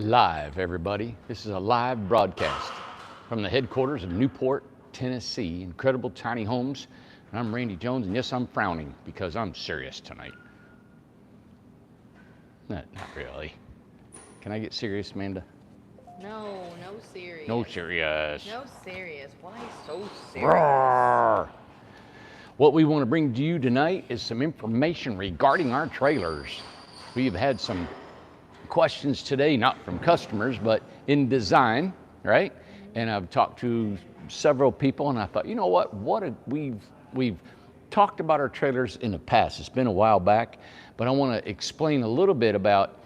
Live, everybody. This is a live broadcast from the headquarters of Newport, Tennessee, Incredible Tiny Homes. And I'm Randy Jones, and yes, I'm frowning because I'm serious tonight. Not really. Can I get serious, Amanda? No serious. No serious. No serious. Why so serious? Roar. What we want to bring to you tonight is some information regarding our trailers. We've had some questions today, not from customers, but in design, right? And I've talked to several people, and I thought, you know what? We've talked about our trailers in the past. It's been a while back, but I want to explain a little bit about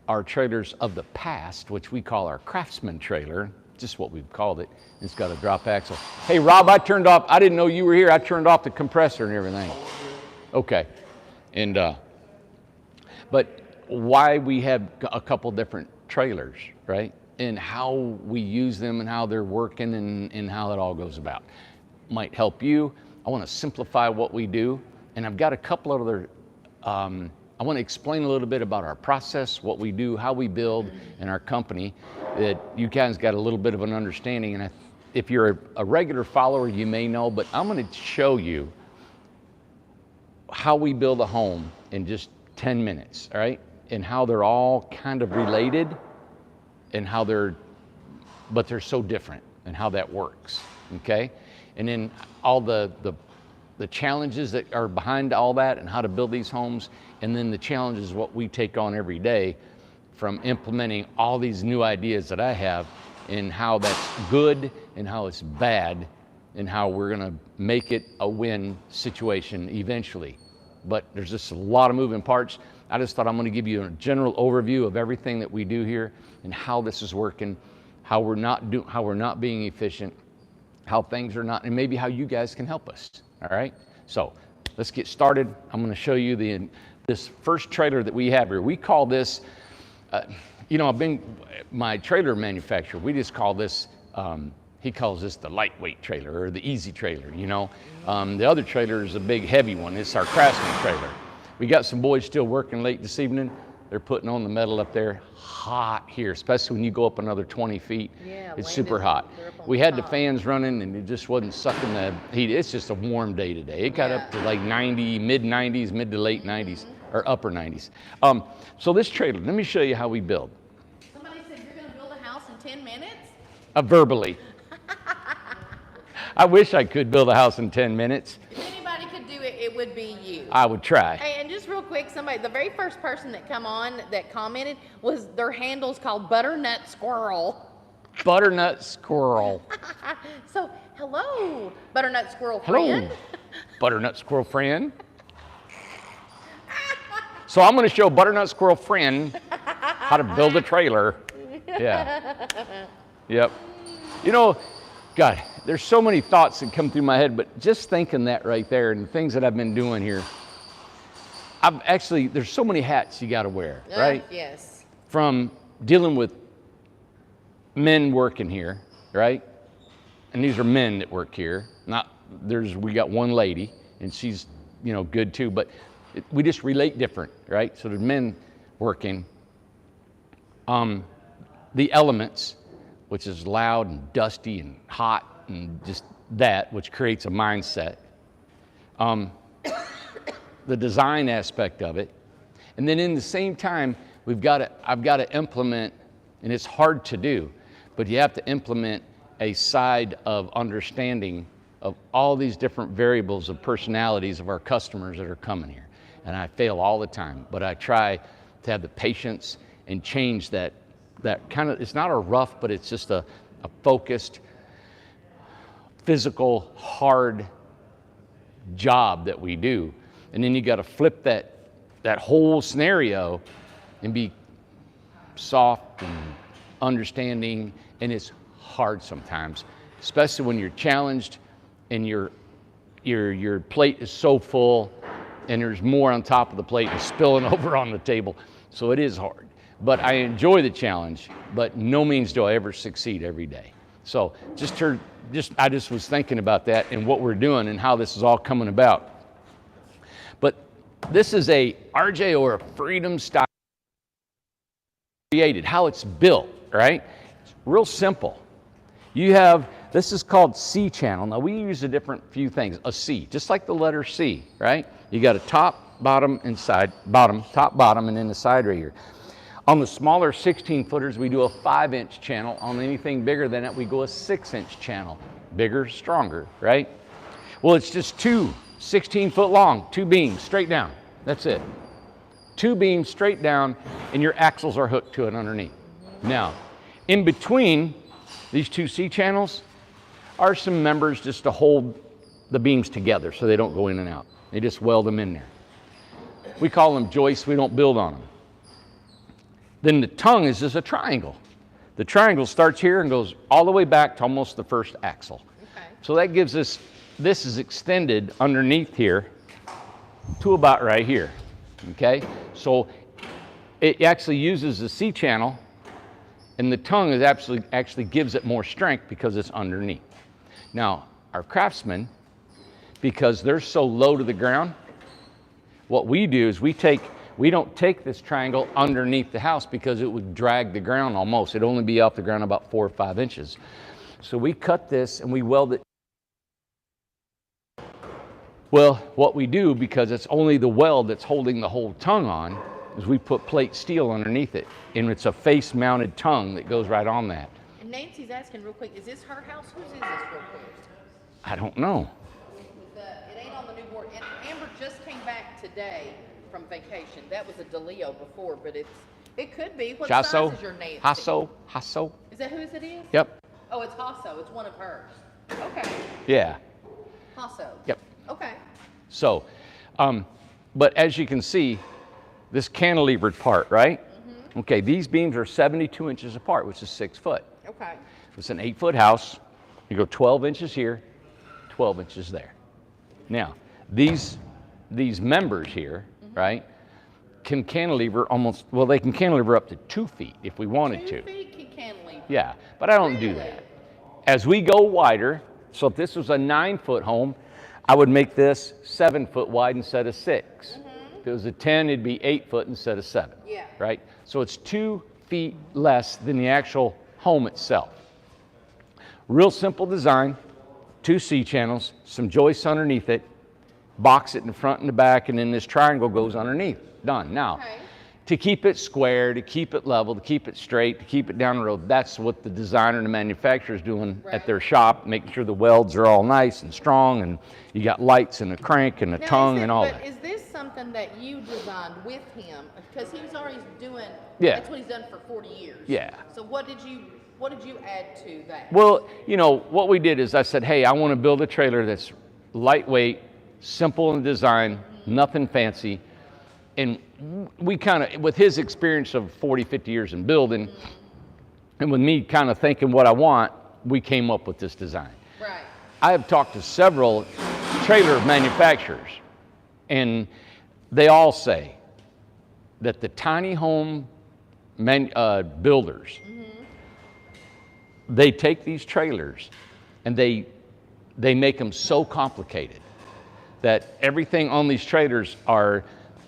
our trailers of the past, which we call our Craftsman trailer, just what we've called it. It's got a drop axle. Hey, Rob, I didn't know you were here. I turned off the compressor and everything. Okay. And, but why we have a couple different trailers, right? And how we use them and how they're working and how it all goes about. Might help you. I want to simplify what we do. And I've got a couple of other, I want to explain a little bit about our process, what we do, how we build, and our company, that you guys got a little bit of an understanding. And if you're a regular follower, you may know, but I'm going to show you how we build a home in just 10 minutes, all right? And how they're all kind of related and how but they're so different and how that works, okay? And then all the challenges that are behind all that and how to build these homes, and then the challenges what we take on every day from implementing all these new ideas that I have, and how that's good and how it's bad and how we're gonna make it a win situation eventually. But there's just a lot of moving parts. I just thought I'm gonna give you a general overview of everything that we do here and how this is working, how we're not being efficient, how things are not, and maybe how you guys can help us, all right? So let's get started. I'm gonna show you this first trailer that we have here. We call this, my trailer manufacturer, we just call this, he calls this the lightweight trailer or the easy trailer, you know. The other trailer is a big heavy one. It's our Craftsman trailer. We got some boys still working late this evening. They're putting on the metal up there. Hot here, especially when you go up another 20 feet. Yeah, it's super hot. We had the fans running and it just wasn't sucking the heat. It's just a warm day today. It got up to like 90, mid 90s, mid to late 90s, or upper 90s. So this trailer, let me show you how we build. Somebody said you're gonna build a house in 10 minutes? Verbally. I wish I could build a house in 10 minutes. If anybody could do it, it would be you. I would try. Hey, and just real quick, the very first person that commented was, their handle's called Butternut Squirrel. Butternut Squirrel. So, hello, Butternut Squirrel friend. Hello, Butternut Squirrel friend. So I'm going to show Butternut Squirrel friend how to build a trailer. Yeah. Yep. You know, God, there's so many thoughts that come through my head, but just thinking that right there and the things that I've been doing here, there's so many hats you got to wear, right? Yes. From dealing with men working here, right? And these are men that work here. We got one lady, and she's, good too, but we just relate different, right? So there's men working. The elements, which is loud and dusty and hot and just that, which creates a mindset. The design aspect of it. And then in the same time, I've got to implement, and it's hard to do, but you have to implement a side of understanding of all these different variables of personalities of our customers that are coming here. And I fail all the time, but I try to have the patience and change that kind of, it's not a rough, but it's just a focused, physical, hard job that we do. And then you got to flip that whole scenario and be soft and understanding, and it's hard sometimes, especially when you're challenged and your plate is so full and there's more on top of the plate and spilling over on the table. So it is hard. But I enjoy the challenge, but no means do I ever succeed every day. So I just was thinking about that and what we're doing and how this is all coming about. But this is a RJ or a Freedom style created, how it's built, right? It's real simple. You have, this is called C channel. Now we use a different few things, a C, just like the letter C, right? You got a top, bottom, and side, bottom, top, bottom, and then the side right here. On the smaller 16 footers, we do a 5-inch channel. On anything bigger than that, we go a 6-inch channel. Bigger, stronger, right? Well, it's just two 16-foot long, 2 beams straight down. That's it. 2 beams straight down, and your axles are hooked to it underneath. Now, in between these 2 C channels are some members just to hold the beams together so they don't go in and out. They just weld them in there. We call them joists. We don't build on them. Then the tongue is just a triangle. The triangle starts here and goes all the way back to almost the first axle. Okay. So that gives us, this is extended underneath here to about right here. Okay? So it actually uses the C channel, and the tongue is actually gives it more strength because it's underneath. Now, our Craftsman, because they're so low to the ground, what we do is we don't take this triangle underneath the house because it would drag the ground almost. It'd only be off the ground about 4 or 5 inches. So we cut this and we weld it. Well, what we do, because it's only the weld that's holding the whole tongue on, is we put plate steel underneath it. And it's a face-mounted tongue that goes right on that. And Nancy's asking real quick, is this her house? Whose is this real quick? I don't know. It ain't on the new board. And Amber just came back today from vacation. That was a DeLeo before, but it could be. What size is your Nancy? Hasso. Is that whose it is? Yep. Oh, it's Hasso. It's one of hers. Okay. Yeah. Hasso. Yep. Okay. So, but as you can see, this cantilevered part, right? Mm-hmm. Okay, these beams are 72 inches apart, which is 6 foot. Okay. It's an 8-foot house. You go 12 inches here, 12 inches there. Now, these members here, right, can cantilever almost, well, they can cantilever up to 2 feet if we wanted to. 2 feet can cantilever? Yeah, but I don't do that. As we go wider, so if this was a 9-foot home, I would make this 7 foot wide instead of 6. Mm-hmm. If it was a 10, it'd be 8 foot instead of 7. Yeah. Right? So it's 2 feet less than the actual home itself. Real simple design, 2 C channels, some joists underneath it, box it in the front and the back, and then this triangle goes underneath. Done. Now, to keep it square, to keep it level, to keep it straight, to keep it down the road, that's what the designer and the manufacturer is doing at their shop, making sure the welds are all nice and strong, and you got lights and a crank and a tongue and all that. Is this something that you designed with him? Because he was already doing, that's what he's done for 40 years. Yeah. So what did you add to that? Well, you know, what we did is I said, hey, I want to build a trailer that's lightweight, simple in design, nothing fancy. And we kind of, with his experience of 40, 50 years in building, and with me kind of thinking what I want, we came up with this design. Right. I have talked to several trailer manufacturers, and they all say that the tiny home builders, they take these trailers and they make them so complicated that everything on these trailers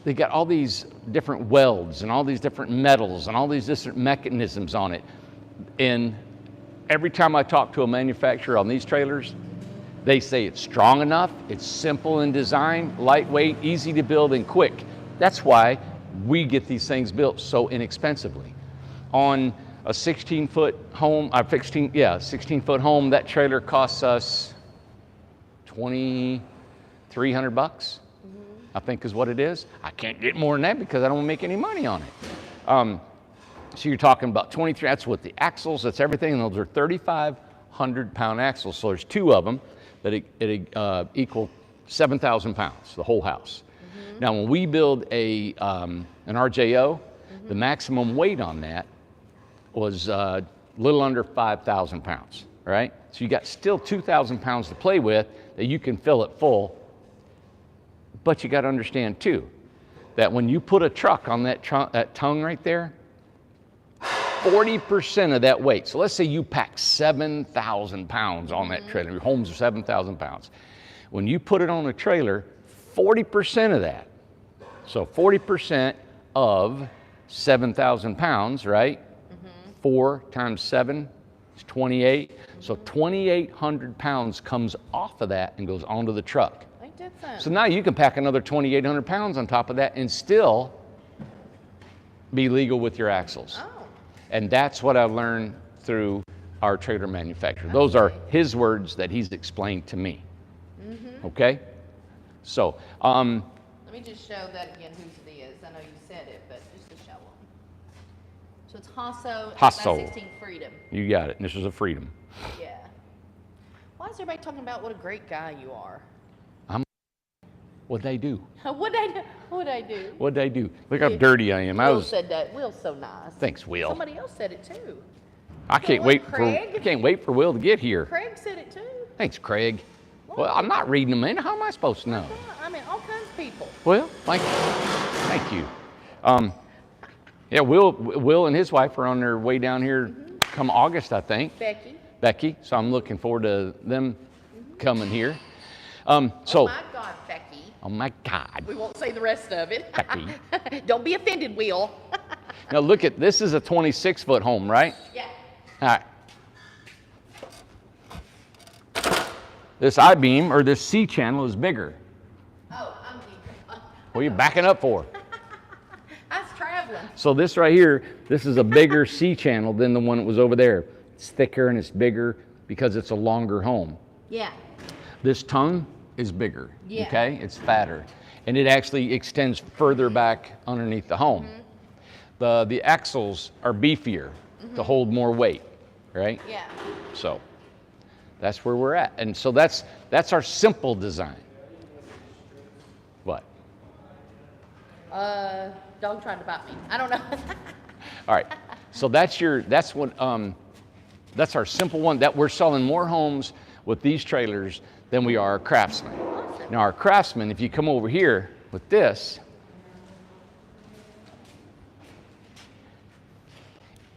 they got all these different welds and all these different metals and all these different mechanisms on it. And every time I talk to a manufacturer on these trailers, they say it's strong enough, it's simple in design, lightweight, easy to build, and quick. That's why we get these things built so inexpensively. On a 16-foot home, 16-foot home, that trailer costs us $2,300. I think is what it is. I can't get more than that because I don't make any money on it. So you're talking about 23, that's what the axles, that's everything, and those are 3,500 pound axles. So there's 2 of them that equal 7,000 pounds, the whole house. Mm-hmm. Now when we build an RJO, the maximum weight on that was a little under 5,000 pounds, right? So you got still 2,000 pounds to play with that you can fill it full. But you got to understand too, that when you put a truck on that tongue right there, 40% of that weight, so let's say you pack 7,000 pounds on that trailer, your home's 7,000 pounds. When you put it on a trailer, 40% of that, so 40% of 7,000 pounds, right? 4 times 7 is 28. So 2,800 pounds comes off of that and goes onto the truck. Ain't that something? So now you can pack another 2,800 pounds on top of that and still be legal with your axles. Oh, And that's what I learned through our trailer manufacturer. Those are his words that he's explained to me. Okay? So, let me just show that again, whose it is. I know you said it, but just to show them. So it's Hasso, Hasso. 16 Freedom. you got it. This is a Freedom. Yeah. Why is everybody talking about what a great guy you are? What'd they do? What'd I do? What'd I do? What'd they do? Look how dirty I am. Will said that. Will's so nice. Thanks, Will. Somebody else said it too. I can't wait for Will to get here. Craig said it too. Thanks, Craig. Well, I'm not reading them in. How am I supposed to know? I mean, all kinds of people. Well, thank you. Yeah, Will and his wife are on their way down here come August, I think. Becky. So I'm looking forward to them coming here. Oh my God, Becky. Oh my God. We won't say the rest of it. Becky. Don't be offended, Will. Now look at, this is a 26-foot home, right? Yeah. All right. This I-beam or this C-channel is bigger. Oh, What are you backing up for? I was traveling. So this right here, this is a bigger C-channel than the one that was over there. It's thicker and it's bigger because it's a longer home. Yeah. This tongue is bigger, Yeah. okay? It's fatter. And it actually extends further back underneath the home. The axles are beefier to hold more weight, right? Yeah. So that's where we're at. And so that's our simple design. What? Dog trying to bite me. I don't know. All right. So that's our simple one. That we're selling more homes with these trailers than we are Craftsman. Awesome. Now our Craftsman, if you come over here with this,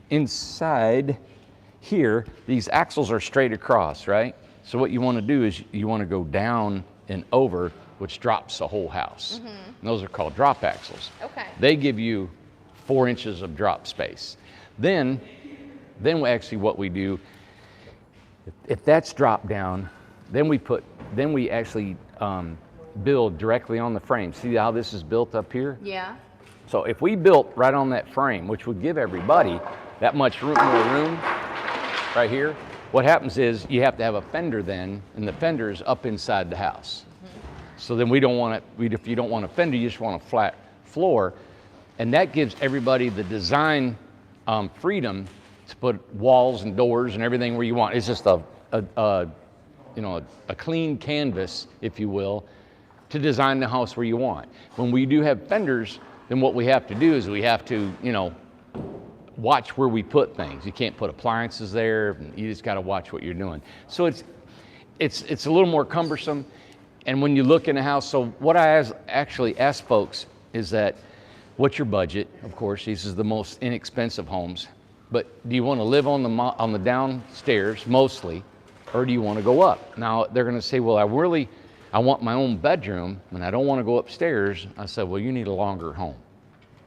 inside here, these axles are straight across, right? So what you want to do is you want to go down and over, which drops the whole house. And those are called drop axles. Okay. They give you 4 inches of drop space. Then actually what we do, if that's dropped down, then we actually build directly on the frame. See how this is built up here? Yeah. So if we built right on that frame, which would give everybody that much more room right here, what happens is you have to have a fender then, and the fender is up inside the house. So then we don't want it, if you don't want a fender, you just want a flat floor. And that gives everybody the design freedom to put walls and doors and everything where you want. It's just a clean canvas, if you will, to design the house where you want. When we do have fenders, then what we have to do is we have to, watch where we put things. You can't put appliances there. You just got to watch what you're doing. So it's a little more cumbersome. And when you look in a house, so what I actually ask folks is that, what's your budget? Of course, this is the most inexpensive homes. But do you want to live on the downstairs mostly, or do you want to go up? Now they're going to say, well, I want my own bedroom, and I don't want to go upstairs. I said, well, you need a longer home,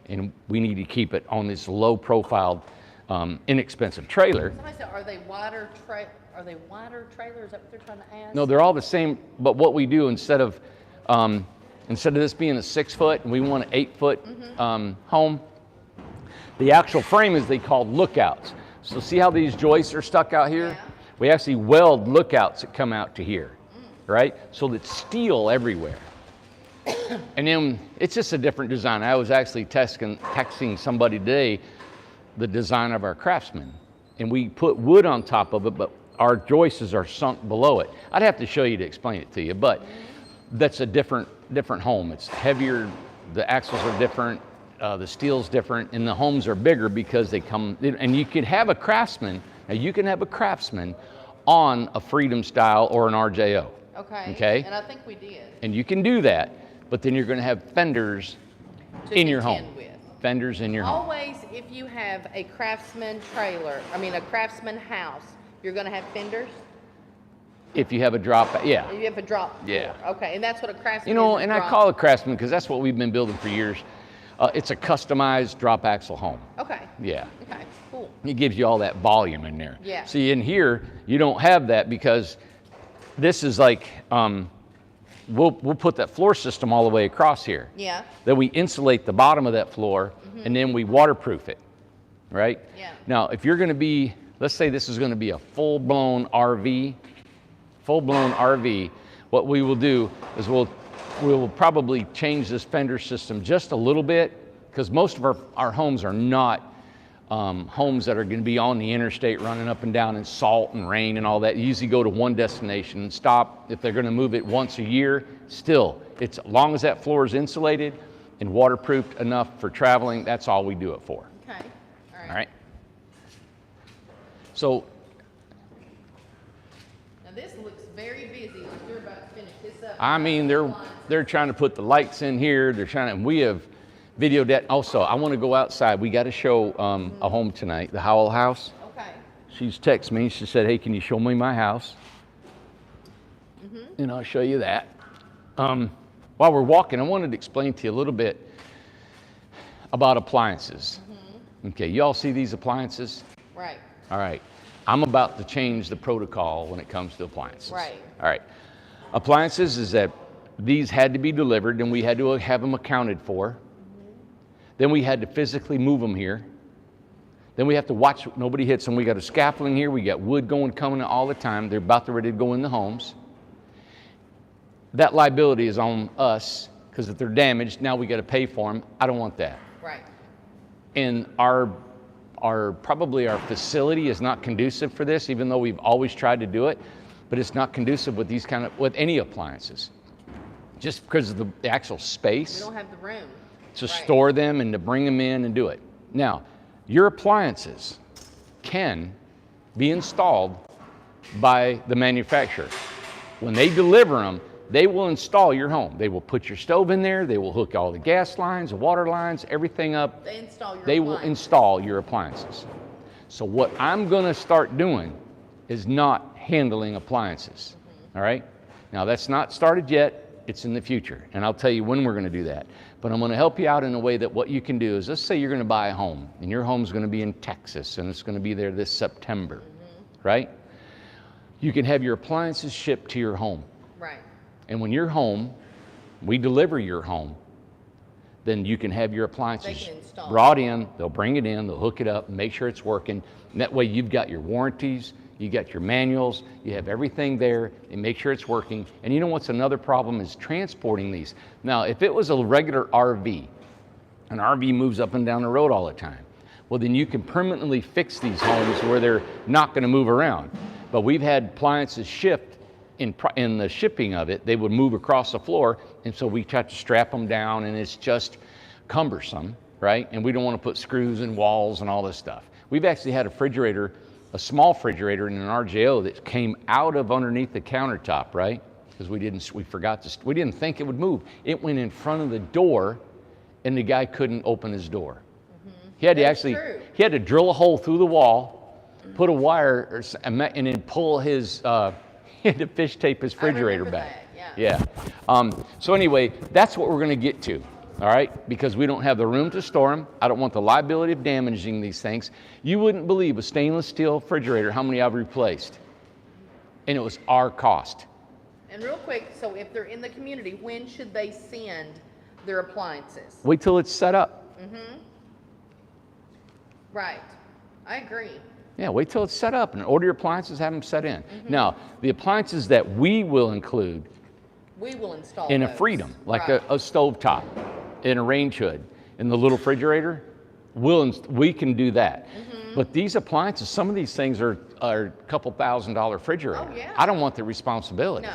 and we need to keep it on this low-profile, inexpensive trailer. Somebody said, are they wider trailers? Is that what they're trying to ask? No, they're all the same. But what we do instead of this being a 6-foot, and we want an 8-foot home, the actual frame is they call lookouts. So see how these joists are stuck out here? Yeah. We actually weld lookouts that come out to here, right? So that's steel everywhere. And then it's just a different design. I was actually texting somebody today the design of our Craftsman. And we put wood on top of it, but our joists are sunk below it. I'd have to show you to explain it to you, but that's a different home. It's heavier, the axles are different, the steel's different, and the homes are bigger because they come, and you can have a Craftsman, now you can have a Craftsman on a Freedom style or an RJO. Okay? And I think we did. And you can do that, but then you're going to have fenders in your home. Fenders in your home. Always, if you have a Craftsman a Craftsman house, you're going to have fenders? If you have a drop, yeah. If you have a drop? Yeah. Okay, and that's what a Craftsman is. And I call it Craftsman because that's what we've been building for years. It's a customized drop axle home. Okay. Yeah. Okay, cool. It gives you all that volume in there. Yeah. See, in here, you don't have that because this is like, we'll put that floor system all the way across here. Yeah. Then we insulate the bottom of that floor, and then we waterproof it, right? Yeah. Now, if you're gonna be, let's say this is gonna be a full-blown RV, what we will do is we will probably change this fender system just a little bit, because most of our homes are not homes that are going to be on the interstate running up and down in salt and rain and all that. You usually go to one destination and stop. If they're going to move it once a year, still, it's as long as that floor is insulated and waterproofed enough for traveling, that's all we do it for. Okay, all right. All right. So Now this looks very busy, like you're about to finish this up. I mean, they're trying to put the lights in here. They're trying to, and we have videoed that. Also, I want to go outside. We got to show a home tonight, the Howell house. Okay. She's texted me. She said, "Hey, can you show me my house?" And I'll show you that. While we're walking, I wanted to explain to you a little bit about appliances. Okay, you all see these appliances? Right. All right. I'm about to change the protocol when it comes to appliances. Right. All right. Appliances is that these had to be delivered, and we had to have them accounted for. Then we had to physically move them here. Then we have to watch nobody hits them. We got a scaffolding here. We got wood coming all the time. They're about ready to go in the homes. That liability is on us, because if they're damaged, now we got to pay for them. I don't want that. Right. And probably our facility is not conducive for this, even though we've always tried to do it, but it's not conducive with with any appliances. Just because of the actual space. We don't have the room. To store them and to bring them in and do it. Now, your appliances can be installed by the manufacturer. When they deliver them, they will install your home. They will put your stove in there. They will hook all the gas lines, the water lines, everything up. They will install your appliances. So what I'm going to start doing is not handling appliances. All right? Now, that's not started yet. It's in the future, and I'll tell you when we're going to do that. But I'm going to help you out in a way that what you can do is, let's say you're going to buy a home, and your home's going to be in Texas, and it's going to be there this September, right? You can have your appliances shipped to your home. Right. And when you're home, we deliver your home, then you can have your appliances brought in. They'll bring it in, they'll hook it up, make sure it's working. And that way you've got your warranties, you got your manuals, you have everything there, and make sure it's working. And you know what's another problem is transporting these. Now, if it was a regular RV, an RV moves up and down the road all the time, well, then you can permanently fix these homes where they're not going to move around. But we've had appliances shipped in the shipping of it. They would move across the floor, and so we have to strap them down, and it's just cumbersome, right? And we don't want to put screws in walls and all this stuff. We've actually had a small refrigerator in an RJO that came out of underneath the countertop, right? Because we didn't think it would move. It went in front of the door, and the guy couldn't open his door. He had he had to drill a hole through the wall, put a wire, and then pull his, he had to fish tape his refrigerator back. Yeah. So anyway, that's what we're going to get to. All right, because we don't have the room to store them. I don't want the liability of damaging these things. You wouldn't believe a stainless steel refrigerator how many I've replaced, and it was our cost. And real quick, so if they're in the community, when should they send their appliances? Wait till it's set up. Right, I agree. Yeah, wait till it's set up and order your appliances, have them set in. Now, the appliances that we will include, we will install in those. a Freedom, like a stovetop, in a range hood, in the little refrigerator, we can do that. But these appliances, some of these things are a couple $1,000 refrigerator. Oh, yeah. I don't want the responsibility. No.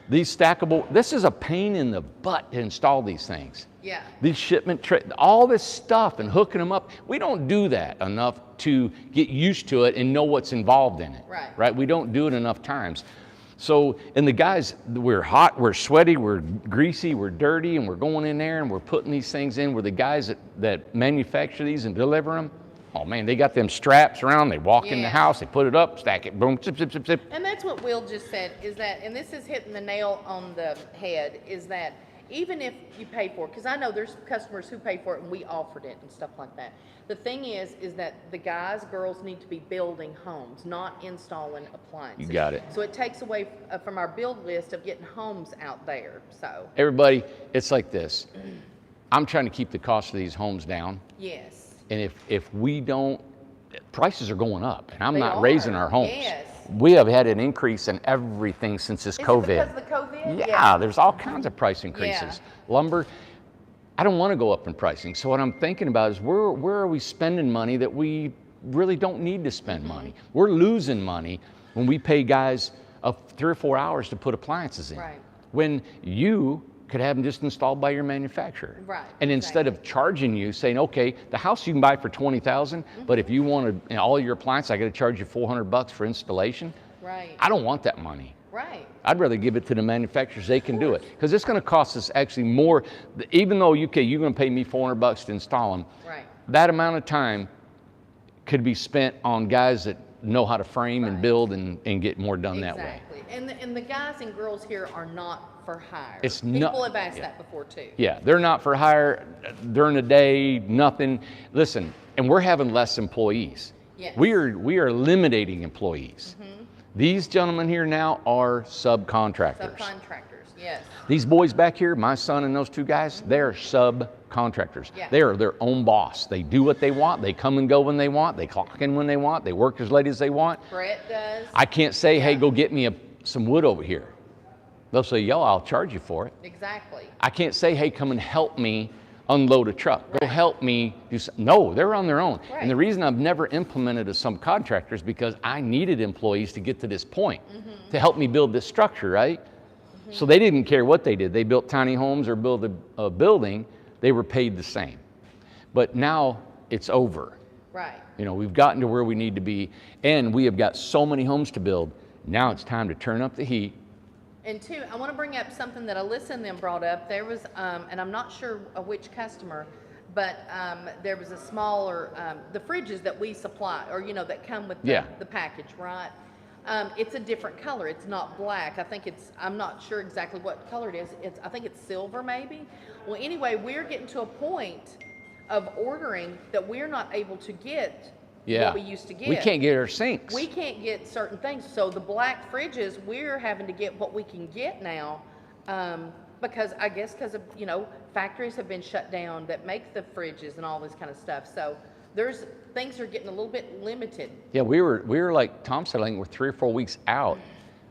These stackable, this is a pain in the butt to install these things. Yeah. These shipment, all this stuff and hooking them up. We don't do that enough to get used to it and know what's involved in it. Right? We don't do it enough times. So, and the guys, we're hot, we're sweaty, we're greasy, we're dirty, and we're going in there and we're putting these things in. We're the guys that manufacture these and deliver them. Oh man, they got them straps around, they walk in the house, they put it up, stack it, boom, zip, zip, zip, zip. And that's what Will just said, is that, and this is hitting the nail on the head, is that even if you pay for it, because I know there's customers who pay for it and we offered it and stuff like that. The thing is that the guys, girls need to be building homes, not installing appliances. You got it. So it takes away from our build list of getting homes out there, so. Everybody, it's like this. I'm trying to keep the cost of these homes down. Yes. And if we don't, prices are going up, and I'm They not are. raising our homes. Yes. We have had an increase in everything since this Is COVID. it because of the COVID? Yeah, there's all kinds of price increases. Yeah. Lumber, I don't want to go up in pricing. So what I'm thinking about is where are we spending money that we really don't need to spend money? We're losing money when we pay guys 3 or 4 hours to put appliances in. Right. When you could have them just installed by your manufacturer. Right, And instead of charging you, saying, okay, the house you can buy for $20,000, but if you wanted all your appliances, I got to charge you $400 for installation. Right. I don't want that money. Right. I'd rather give it to the manufacturers. They can do it because it's going to cost us actually more. Even though you're going to pay me $400 to install them, Right. that amount of time could be spent on guys that know how to frame and Right. build and get more done that way. Exactly. And the guys and girls here are not for hire. It's People not- have asked yeah. that before too. Yeah, they're not for hire during the day, nothing. Listen, and we're having less employees. Yes. We are eliminating employees. These gentlemen here now are subcontractors. Subcontractors, yes. These boys back here, my son and those two guys, they're subcontractors. Yeah. They are their own boss. They do what they want. They come and go when they want. They clock in when they want. They work as late as they want. Brett does. I can't say, hey, go get me some wood over here. They'll say, yo, I'll charge you for it. Exactly. I can't say, hey, come and help me unload a truck. Go Right. help me do something. No, they're on their own. Right. And the reason I've never implemented a subcontractor is because I needed employees to get to this point to help me build this structure, right? So they didn't care what they did. They built tiny homes or built a building. They were paid the same. But now it's over. Right. You know, we've gotten to where we need to be, and we have got so many homes to build. Now it's time to turn up the heat. And two, I want to bring up something that Alyssa and them brought up. There was, and I'm not sure which customer, but there was a smaller, the fridges that we supply, or that come with the package, right? It's a different color. It's not black. I think I'm not sure exactly what color it is. I think it's silver maybe. Well, anyway, we're getting to a point of ordering that we're not able to get what we used to get. We can't get our sinks. We can't get certain things. So the black fridges, we're having to get what we can get now, because I guess because of, factories have been shut down that make the fridges and all this kind of stuff. So things are getting a little bit limited. Yeah, we were like Tom said, I think we're 3 or 4 weeks out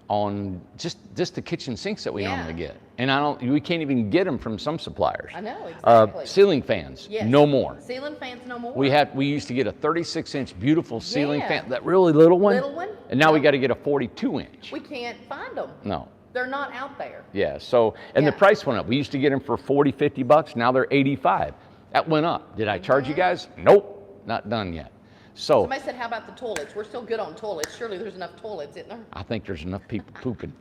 on just the kitchen sinks that we normally get. And we can't even get them from some suppliers. I know, exactly. Ceiling fans, no more. Ceiling fans, no more. We used to get a 36-inch beautiful ceiling fan, that really little one. Little one? And now we got to get a 42-inch. We can't find them. No. They're not out there. Yeah, so, and the price went up. We used to get them for $40, $50. Now they're $85. That went up. Did I charge you guys? Nope, not done yet. So Somebody said, how about the toilets? We're still good on toilets. Surely there's enough toilets, isn't there? I think there's enough people pooping.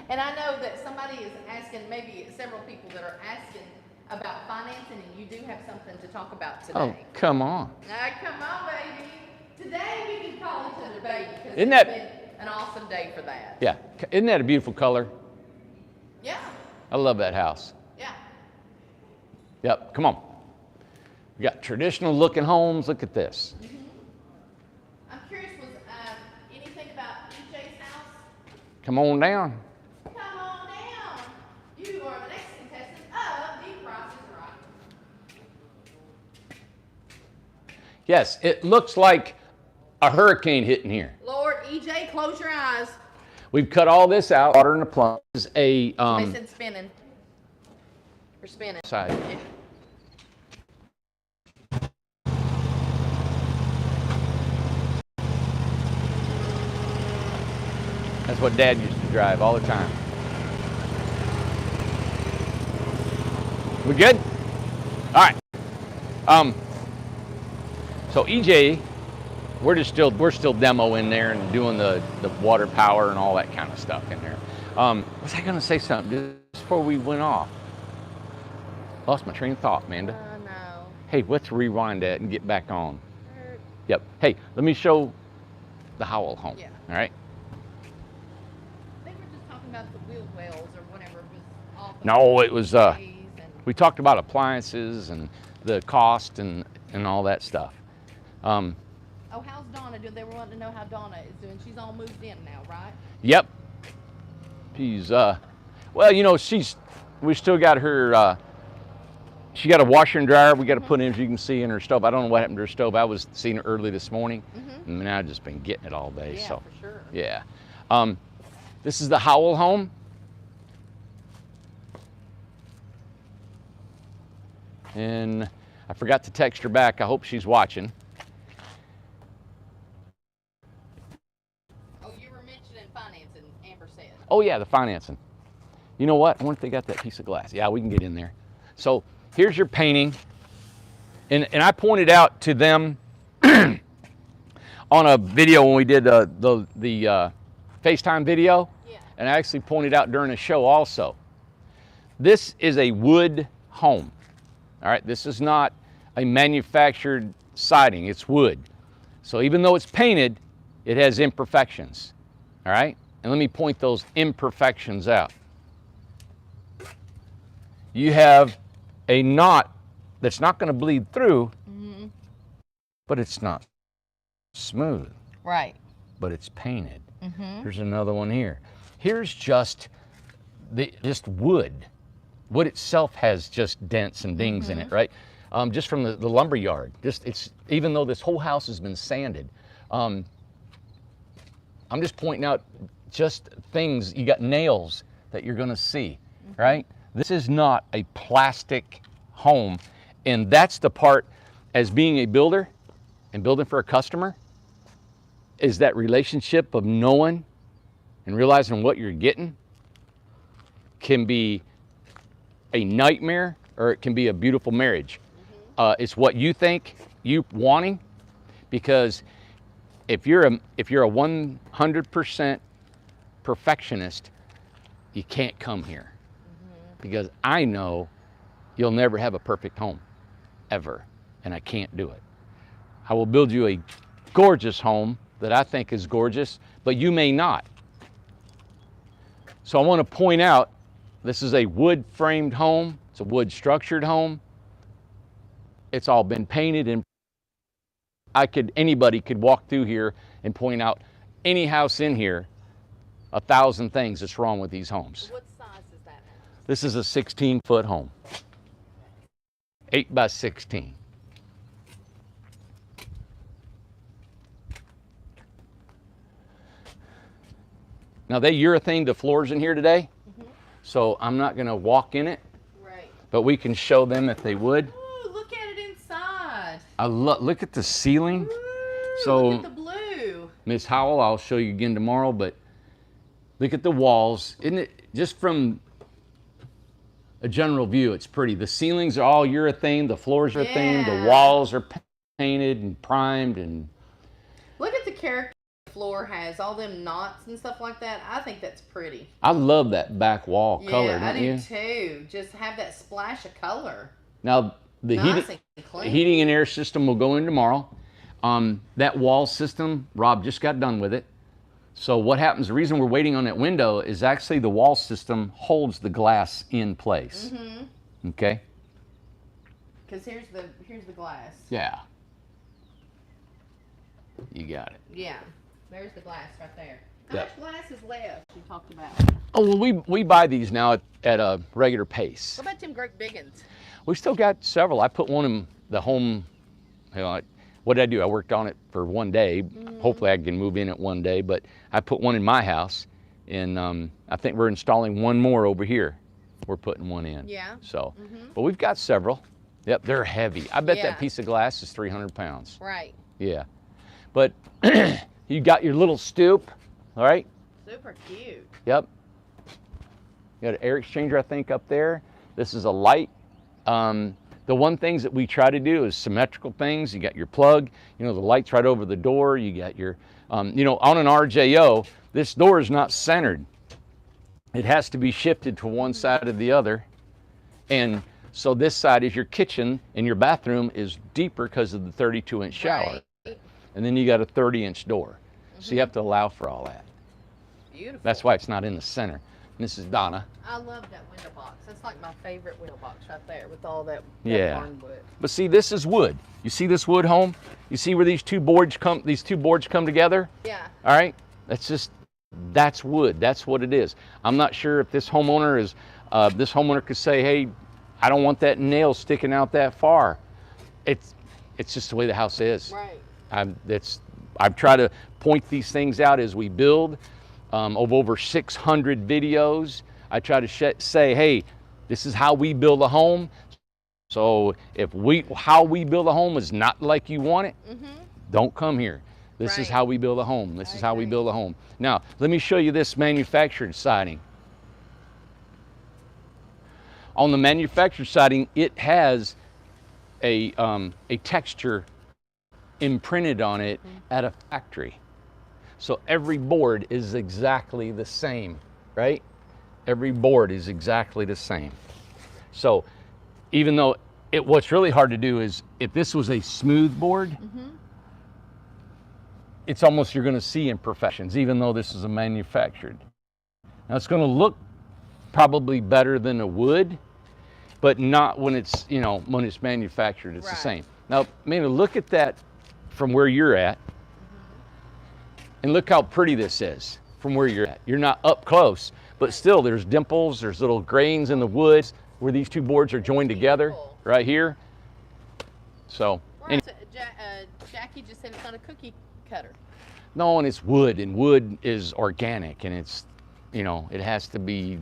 And I know that somebody is asking, maybe several people that are asking about financing, and you do have something to talk about today. Oh, come on. Come on, baby. Today we can call each other baby because Isn't it's that- been an awesome day for that. Yeah, isn't that a beautiful color? Yeah, I love that house. yeah. Yep, come on. We got traditional looking homes. Look at this. I'm curious, was anything about EJ's house? Come on down. Come on down. You are the next contestant of The Price is Right. Yes, it looks like a hurricane hitting here. Lord, EJ, close your eyes. We've cut all this out. Water in the plumb. This is a They said spinning. We're spinning. side. Yeah. That's what Dad used to drive all the time. We good? All right. So EJ, we're still demoing there and doing the water power and all that kind of stuff in there. Was I gonna say something just before we went off? Lost my train of thought, Amanda. No. Hey, let's rewind that and get back on. Yep. Hey, let me show the Howell home. Yeah. All right. I think we're just talking about the wheel wells or whatever. off of No, it was, days and- we talked about appliances and the cost and all that stuff. Oh, how's Donna? They were wanting to know how Donna is doing. She's all moved in now, right? Yep. She's, well, you know, we still got her, she got a washer and dryer we got to put in, as you can see, in her stove. I don't know what happened to her stove. I was seeing her early this morning, and I've just been getting it all day. Yeah, so, for sure. yeah. This is the Howell home. And I forgot to text her back. I hope she's watching. Oh, you were mentioning financing, Amber said. Oh yeah, the financing. You know what? I wonder if they got that piece of glass. Yeah, we can get in there. So here's your painting. And I pointed out to them on a video when we did the FaceTime video. Yeah. And I actually pointed out during a show also. This is a wood home. All right, this is not a manufactured siding, it's wood. So even though it's painted, it has imperfections. All right, and let me point those imperfections out. You have a knot that's not going to bleed through, but it's not smooth. Right. But it's painted. Here's another one here. Here's just wood. Wood itself has just dents and dings in it, right? Just from the lumber yard. Even though this whole house has been sanded. I'm just pointing out just things. You got nails that you're going to see, right? This is not a plastic home, and that's the part, as being a builder and building for a customer, is that relationship of knowing and realizing what you're getting can be a nightmare, or it can be a beautiful marriage. It's what you think you wanting, because if you're a 100% perfectionist, you can't come here, because I know you'll never have a perfect home, ever, and I can't do it. I will build you a gorgeous home that I think is gorgeous, but you may not. So I want to point out, this is a wood framed home. It's a wood structured home. It's all been painted, and anybody could walk through here and point out any house in here, 1,000 things that's wrong with these homes. What size is that house? This is a 16-foot home, 8 by 16. Now they urethane the floors in here today, so I'm not gonna walk in it, Right. but we can show them if they would. Ooh, look at it inside. Look at the ceiling. Ooh, So- look at the blue. Miss Howell, I'll show you again tomorrow, but look at the walls. Isn't it, just from a general view, it's pretty. The ceilings are all urethane, the floors are urethane, Yeah. the walls are painted and primed, and Look at the character the floor has, all them knots and stuff like that. I think that's pretty. I love that back wall color, Yeah, I don't do you? too. Just have that splash of color. Now, the Nice and clean. heating and air system will go in tomorrow. That wall system, Rob just got done with it. So what happens, the reason we're waiting on that window is actually the wall system holds the glass in place. Okay? Because here's the glass. Yeah. You got it. Yeah, there's the glass right there. How Yep. much glass is left? We talked about. Oh, well, we buy these now at a regular pace. What about them great big ones? We still got several. I put one in the home, what did I do? I worked on it for one day. Hopefully I can move in it one day, but I put one in my house, and I think we're installing one more over here. We're putting one in. Yeah. So, but we've got several. Yep, they're heavy. I bet Yeah. that piece of glass is 300 pounds. Right. Yeah. But you got your little stoop, all right? Super cute. Yep. You got an air exchanger, I think, up there. This is a light. The one things that we try to do is symmetrical things. You got your plug, the light's right over the door. You got your, on an RJO, this door is not centered. It has to be shifted to one side or the other. And so this side is your kitchen, and your bathroom is deeper because of the 32-inch shower. Right. And then you got a 30-inch door. So you have to allow for all that. Beautiful. That's why it's not in the center. This is Donna. I love that window box. That's like my favorite window box right there with all that Yeah. barnwood. But see, this is wood. You see this wood home? You see where these two boards come together? Yeah. All right? That's wood. That's what it is. I'm not sure if this homeowner could say, hey, I don't want that nail sticking out that far. It's just the way the house is. Right. I've tried to point these things out as we build. Of over 600 videos, I try to say, hey, this is how we build a home. So if how we build a home is not like you want it, don't come here. This is how we build a home. This is how we build a home. Now, let me show you this manufactured siding. On the manufactured siding, it has a texture imprinted on it at a factory. So every board is exactly the same, right? Every board is exactly the same. So even though what's really hard to do is if this was a smooth board, it's almost you're gonna see imperfections, even though this is a manufactured. Now it's gonna look probably better than a wood, but not when it's, when it's manufactured, it's the same. Now, Amanda, look at that from where you're at. And look how pretty this is from where you're at. You're not up close, but still there's dimples, there's little grains in the woods where these two boards are joined together right here. So, right. Jackie just said it's not a cookie cutter. No, and it's wood, and wood is organic, and it's, it has to be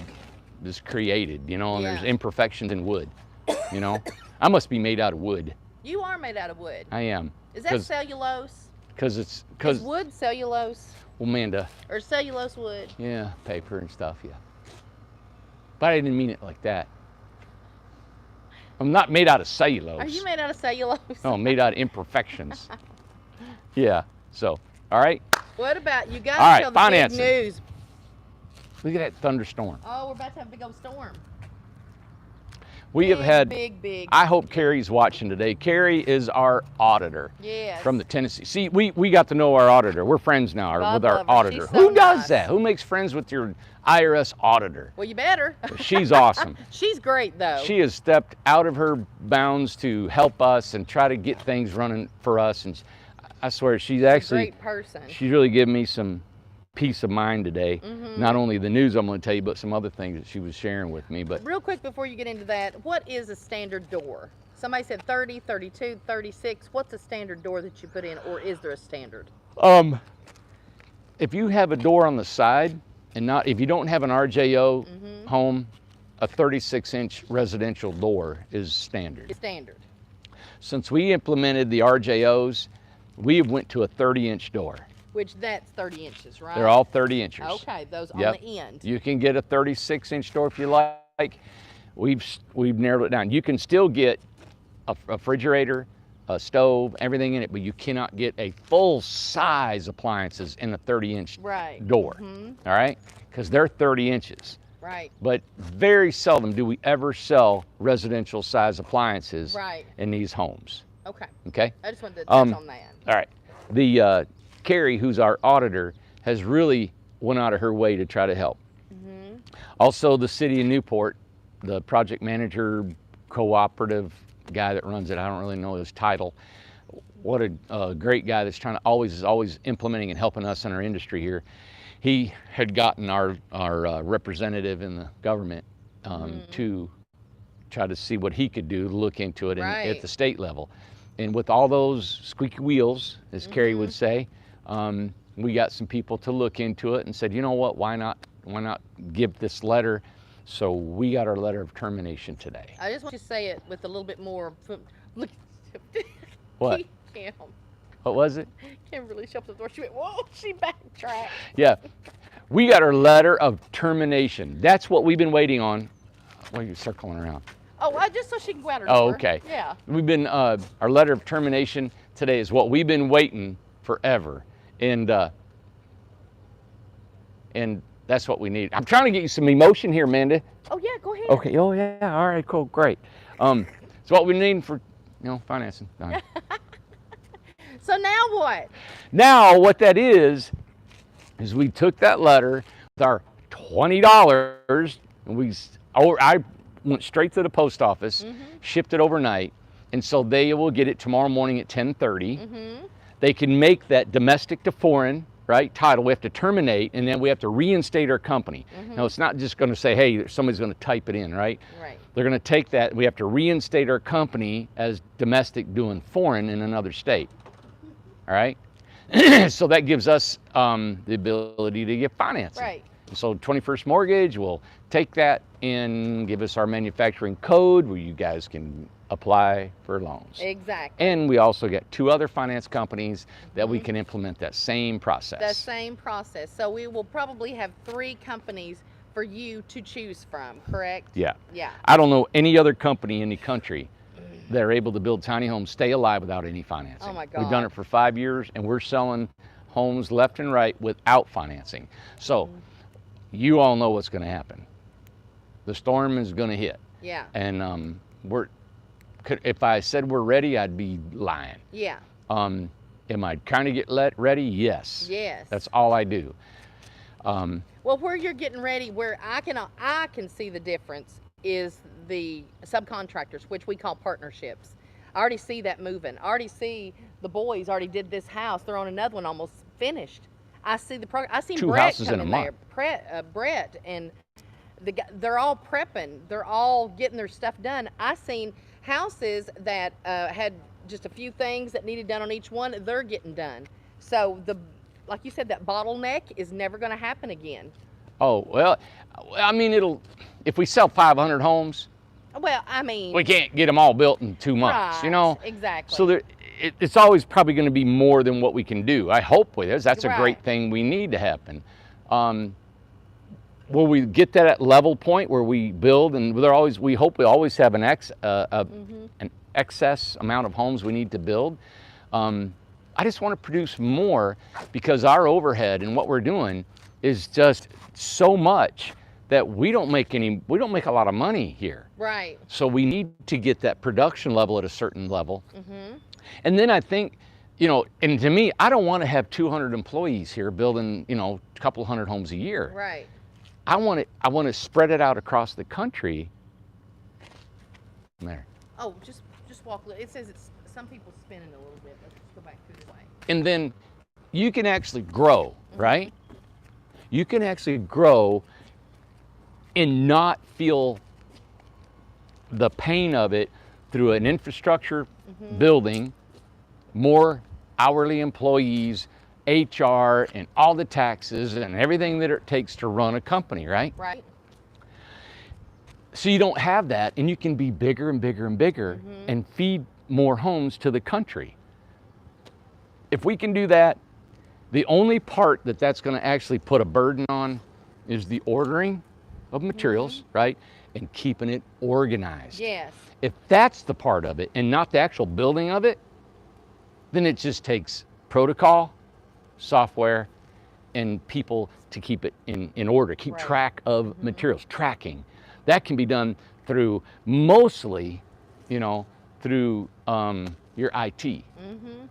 just created, and there's imperfections in wood, I must be made out of wood. You are made out of wood. I am. Is that cellulose? Is wood cellulose? Well, Amanda. Or cellulose wood? Yeah, paper and stuff, yeah. But I didn't mean it like that. I'm not made out of cellulose. Are you made out of cellulose? No, I'm made out of imperfections. Yeah, so, all right. What about, you got to tell the financing. big news. Look at that thunderstorm. Oh, we're about to have a big old storm. We have had, big. I hope Carrie's watching today. Carrie is our auditor. Yes. From the Tennessee. See, we got to know our auditor. We're friends now with our auditor. She's so Who does nice. that? Who makes friends with your IRS auditor? Well, you better. She's awesome. She's great, though. She has stepped out of her bounds to help us and try to get things running for us. And I swear, she's actually a great person. She's really given me some peace of mind today. Not only the news I'm going to tell you, but some other things that she was sharing with me. But real quick before you get into that, what is a standard door? Somebody said 30, 32, 36. What's a standard door that you put in, or is there a standard? If you have a door on the side, and if you don't have an RJO home, a 36-inch residential door is standard. It's standard. Since we implemented the RJOs, we went to a 30-inch door. Which that's 30 inches, right? They're all 30 inches. Okay, those on the end. You can get a 36-inch door if you like. We've narrowed it down. You can still get a refrigerator, a stove, everything in it, but you cannot get a full-size appliances in a 30-inch door. All right? Because they're 30 inches. Right. But very seldom do we ever sell residential size appliances in these homes. Okay. Okay? I just wanted to touch on that. All right. The Carrie, who's our auditor, has really went out of her way to try to help. Also, the city of Newport, the project manager, cooperative guy that runs it, I don't really know his title. What a great guy that's trying to always implementing and helping us in our industry here. He had gotten our representative in the government to try to see what he could do to look into it at the state level. And with all those squeaky wheels, as Carrie would say, we got some people to look into it and said, you know what, why not give this letter? So we got our letter of termination today. I just want you to say it with a little bit more. Look. What? Kim. What was it? Kim really shut up the door. She went, whoa, she backtracked. Yeah. We got our letter of termination. That's what we've been waiting on. Why are you circling around? Oh, just so she can go out her door. Oh, okay. Yeah. We've been, our letter of termination today is what we've been waiting forever. And that's what we need. I'm trying to get you some emotion here, Amanda. Oh, yeah, go ahead. Okay, oh yeah, all right, cool, great. It's what we need for, financing. Done. So now what? Now what that is we took that letter with our $20, and I went straight to the post office, shipped it overnight, and so they will get it tomorrow morning at 10:30. They can make that domestic to foreign, right, title. We have to terminate, and then we have to reinstate our company. Now, it's not just going to say, hey, somebody's going to type it in, right? Right. They're going to take that. We have to reinstate our company as domestic doing foreign in another state. All right? So that gives us the ability to get financing. Right. So 21st Mortgage will take that and give us our manufacturing code where you guys can apply for loans. Exactly. And we also get 2 other finance companies that we can implement that same process. The same process. So we will probably have 3 companies for you to choose from, correct? Yeah. Yeah. I don't know any other company in the country that are able to build tiny homes, stay alive without any financing. Oh my God. We've done it for 5 years, and we're selling homes left and right without financing. So you all know what's going to happen. The storm is going to hit. Yeah. And if I said we're ready, I'd be lying. Yeah. Am I trying to get ready? Yes. Yes. That's all I do. Well, where you're getting ready, where I can see the difference is the subcontractors, which we call partnerships. I already see that moving. I already see the boys already did this house. They're on another one almost finished. I see the progress. I seen 2 Brett houses come in a in month. there. Brett and they're all prepping. They're all getting their stuff done. I seen houses that had just a few things that needed done on each one. They're getting done. So like you said, that bottleneck is never going to happen again. Oh, well, I mean, if we sell 500 homes, well, I mean, we can't get them all built in 2 months, you know? Exactly. So it's always probably going to be more than what we can do. I hope with this. That's a Right. great thing we need to happen. Will we get that at level point where we build, and we hope we always have an excess amount of homes we need to build. I just want to produce more because our overhead and what we're doing is just so much that we don't make a lot of money here. Right. So we need to get that production level at a certain level. And then I think, and to me, I don't want to have 200 employees here building, a couple hundred homes a year. Right. I want to spread it out across the country. There. Oh, just walk. It says some people spinning a little bit. Let's just go back through the way. And then you can actually grow, right? You can actually grow and not feel the pain of it through an infrastructure building, more hourly employees, HR, and all the taxes and everything that it takes to run a company, right? Right. So you don't have that, and you can be bigger and bigger and bigger and feed more homes to the country. If we can do that, the only part that's going to actually put a burden on is the ordering of materials, right? And keeping it organized. Yes. If that's the part of it and not the actual building of it, then it just takes protocol, software, and people to keep it in order, keep track of materials, tracking. That can be done through mostly, through your IT,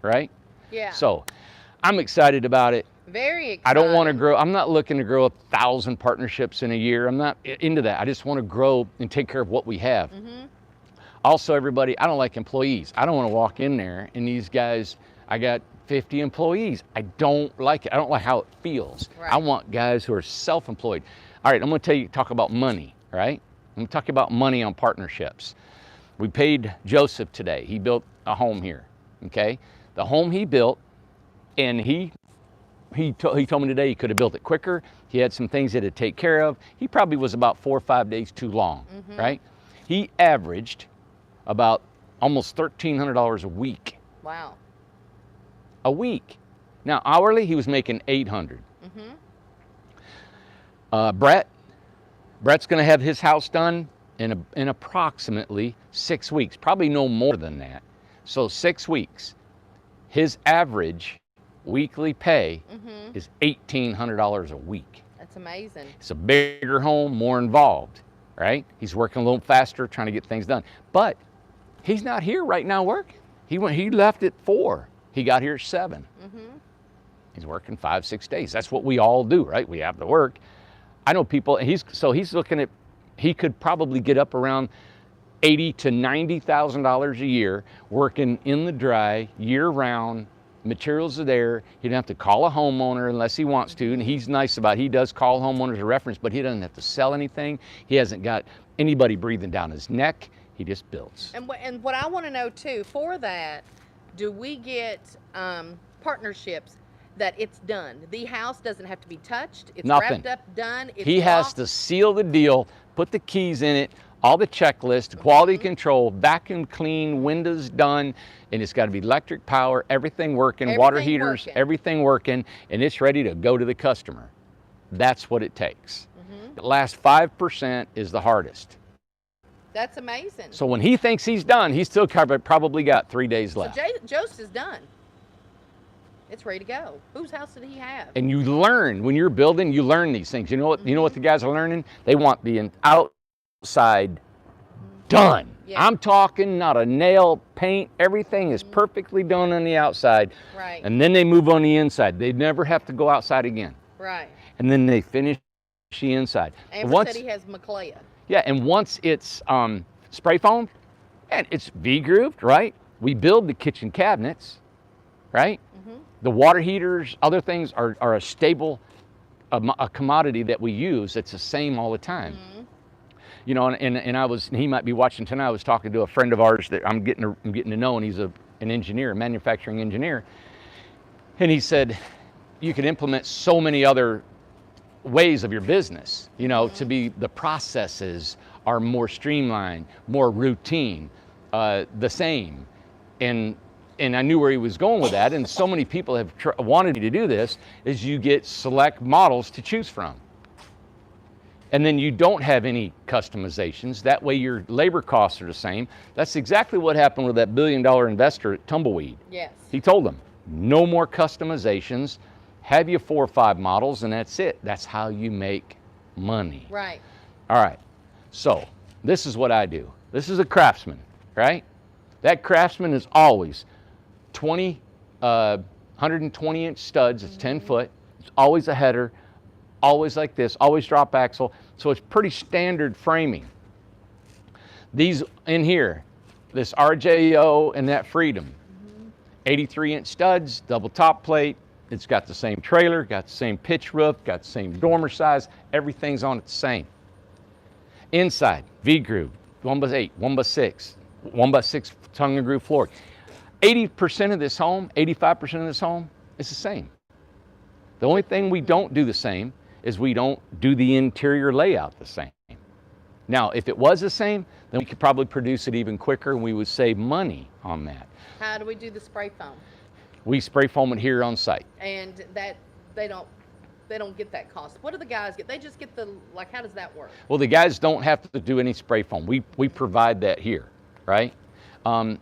right? Yeah. So I'm excited about it. Very excited. I don't want to grow. I'm not looking to grow 1,000 partnerships in a year. I'm not into that. I just want to grow and take care of what we have. Also, everybody, I don't like employees. I don't want to walk in there and these guys, I got 50 employees. I don't like it. I don't like how it feels. Right. I want guys who are self-employed. All right, I'm going to talk about money, right? I'm going to talk about money on partnerships. We paid Joseph today. He built a home here, okay? The home he built, and he told me today he could have built it quicker. He had some things he had to take care of. He probably was about 4 or 5 days too long, right? He averaged about almost $1,300 a week. Wow. A week. Now, hourly, he was making $800. Brett's going to have his house done in approximately 6 weeks, probably no more than that. So 6 weeks. His average weekly pay is $1,800 a week. That's amazing. It's a bigger home, more involved, right? He's working a little faster, trying to get things done. But he's not here right now working. He left at 4. He got here at 7. He's working 5, 6 days. That's what we all do, right? We have to work. I know people, he's looking at, he could probably get up around $80,000 to $90,000 a year working in the dry year round. Materials are there. He doesn't have to call a homeowner unless he wants to, and he's nice about it. He does call homeowners a reference, but he doesn't have to sell anything. He hasn't got anybody breathing down his neck. He just builds. And what I want to know too, for that, do we get partnerships that it's done? The house doesn't have to be touched. It's Nothing. wrapped up, done. It's He has to seal the deal, put the keys in it, all the checklist, quality control, vacuum clean, windows done, and it's got to be electric power, everything working, water heaters, everything working, and it's ready to go to the customer. That's what it takes. The last 5% is the hardest. That's amazing. So when he thinks he's done, he's still probably got 3 days left. So Jost is done. It's ready to go. Whose house did he have? And you learn, when you're building, you learn these things. You know what? You know what the guys are learning? They want the outside done. Yeah. I'm talking not a nail, paint, everything is perfectly done on the outside. Right. And then they move on the inside. They never have to go outside again. Right. And then they finish the inside. Amber said he has McClea. Yeah, and once it's spray foamed and it's V-grooved, right? We build the kitchen cabinets, right? The water heaters, other things are a stable, a commodity that we use. It's the same all the time. You know, and he might be watching tonight. I was talking to a friend of ours that I'm getting to know, and he's an engineer, a manufacturing engineer. And he said, you can implement so many other ways of your business, you know, to be, the processes are more streamlined, more routine, the same. And I knew where he was going with that, and so many people have wanted me to do this, is you get select models to choose from. And then you don't have any customizations. That way your labor costs are the same. That's exactly what happened with that billion-dollar investor at Tumbleweed. Yes. He told them, no more customizations, have you 4 or 5 models, and that's it. That's how you make money. Right. All right, so this is what I do. This is a Craftsman, right? That Craftsman is always 120-inch studs, it's 10 foot, it's always a header, always like this, always drop axle, so it's pretty standard framing. These in here, this RJO and that Freedom, 83-inch studs, double top plate, it's got the same trailer, got the same pitch roof, got the same dormer size, everything's on it the same. Inside, V-groove, 1x8, 1x6, 1x6 tongue and groove floor. 80% of this home, 85% of this home is the same. The only thing we don't do the same is we don't do the interior layout the same. Now, if it was the same, then we could probably produce it even quicker and we would save money on that. How do we do the spray foam? We spray foam it here on site. And that they don't get that cost. What do the guys get? They just get the, like, how does that work? Well, the guys don't have to do any spray foam. We provide that here, right?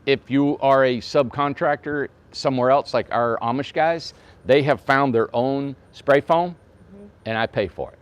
If you are a subcontractor somewhere else, like our Amish guys, they have found their own spray foam, and I pay for it.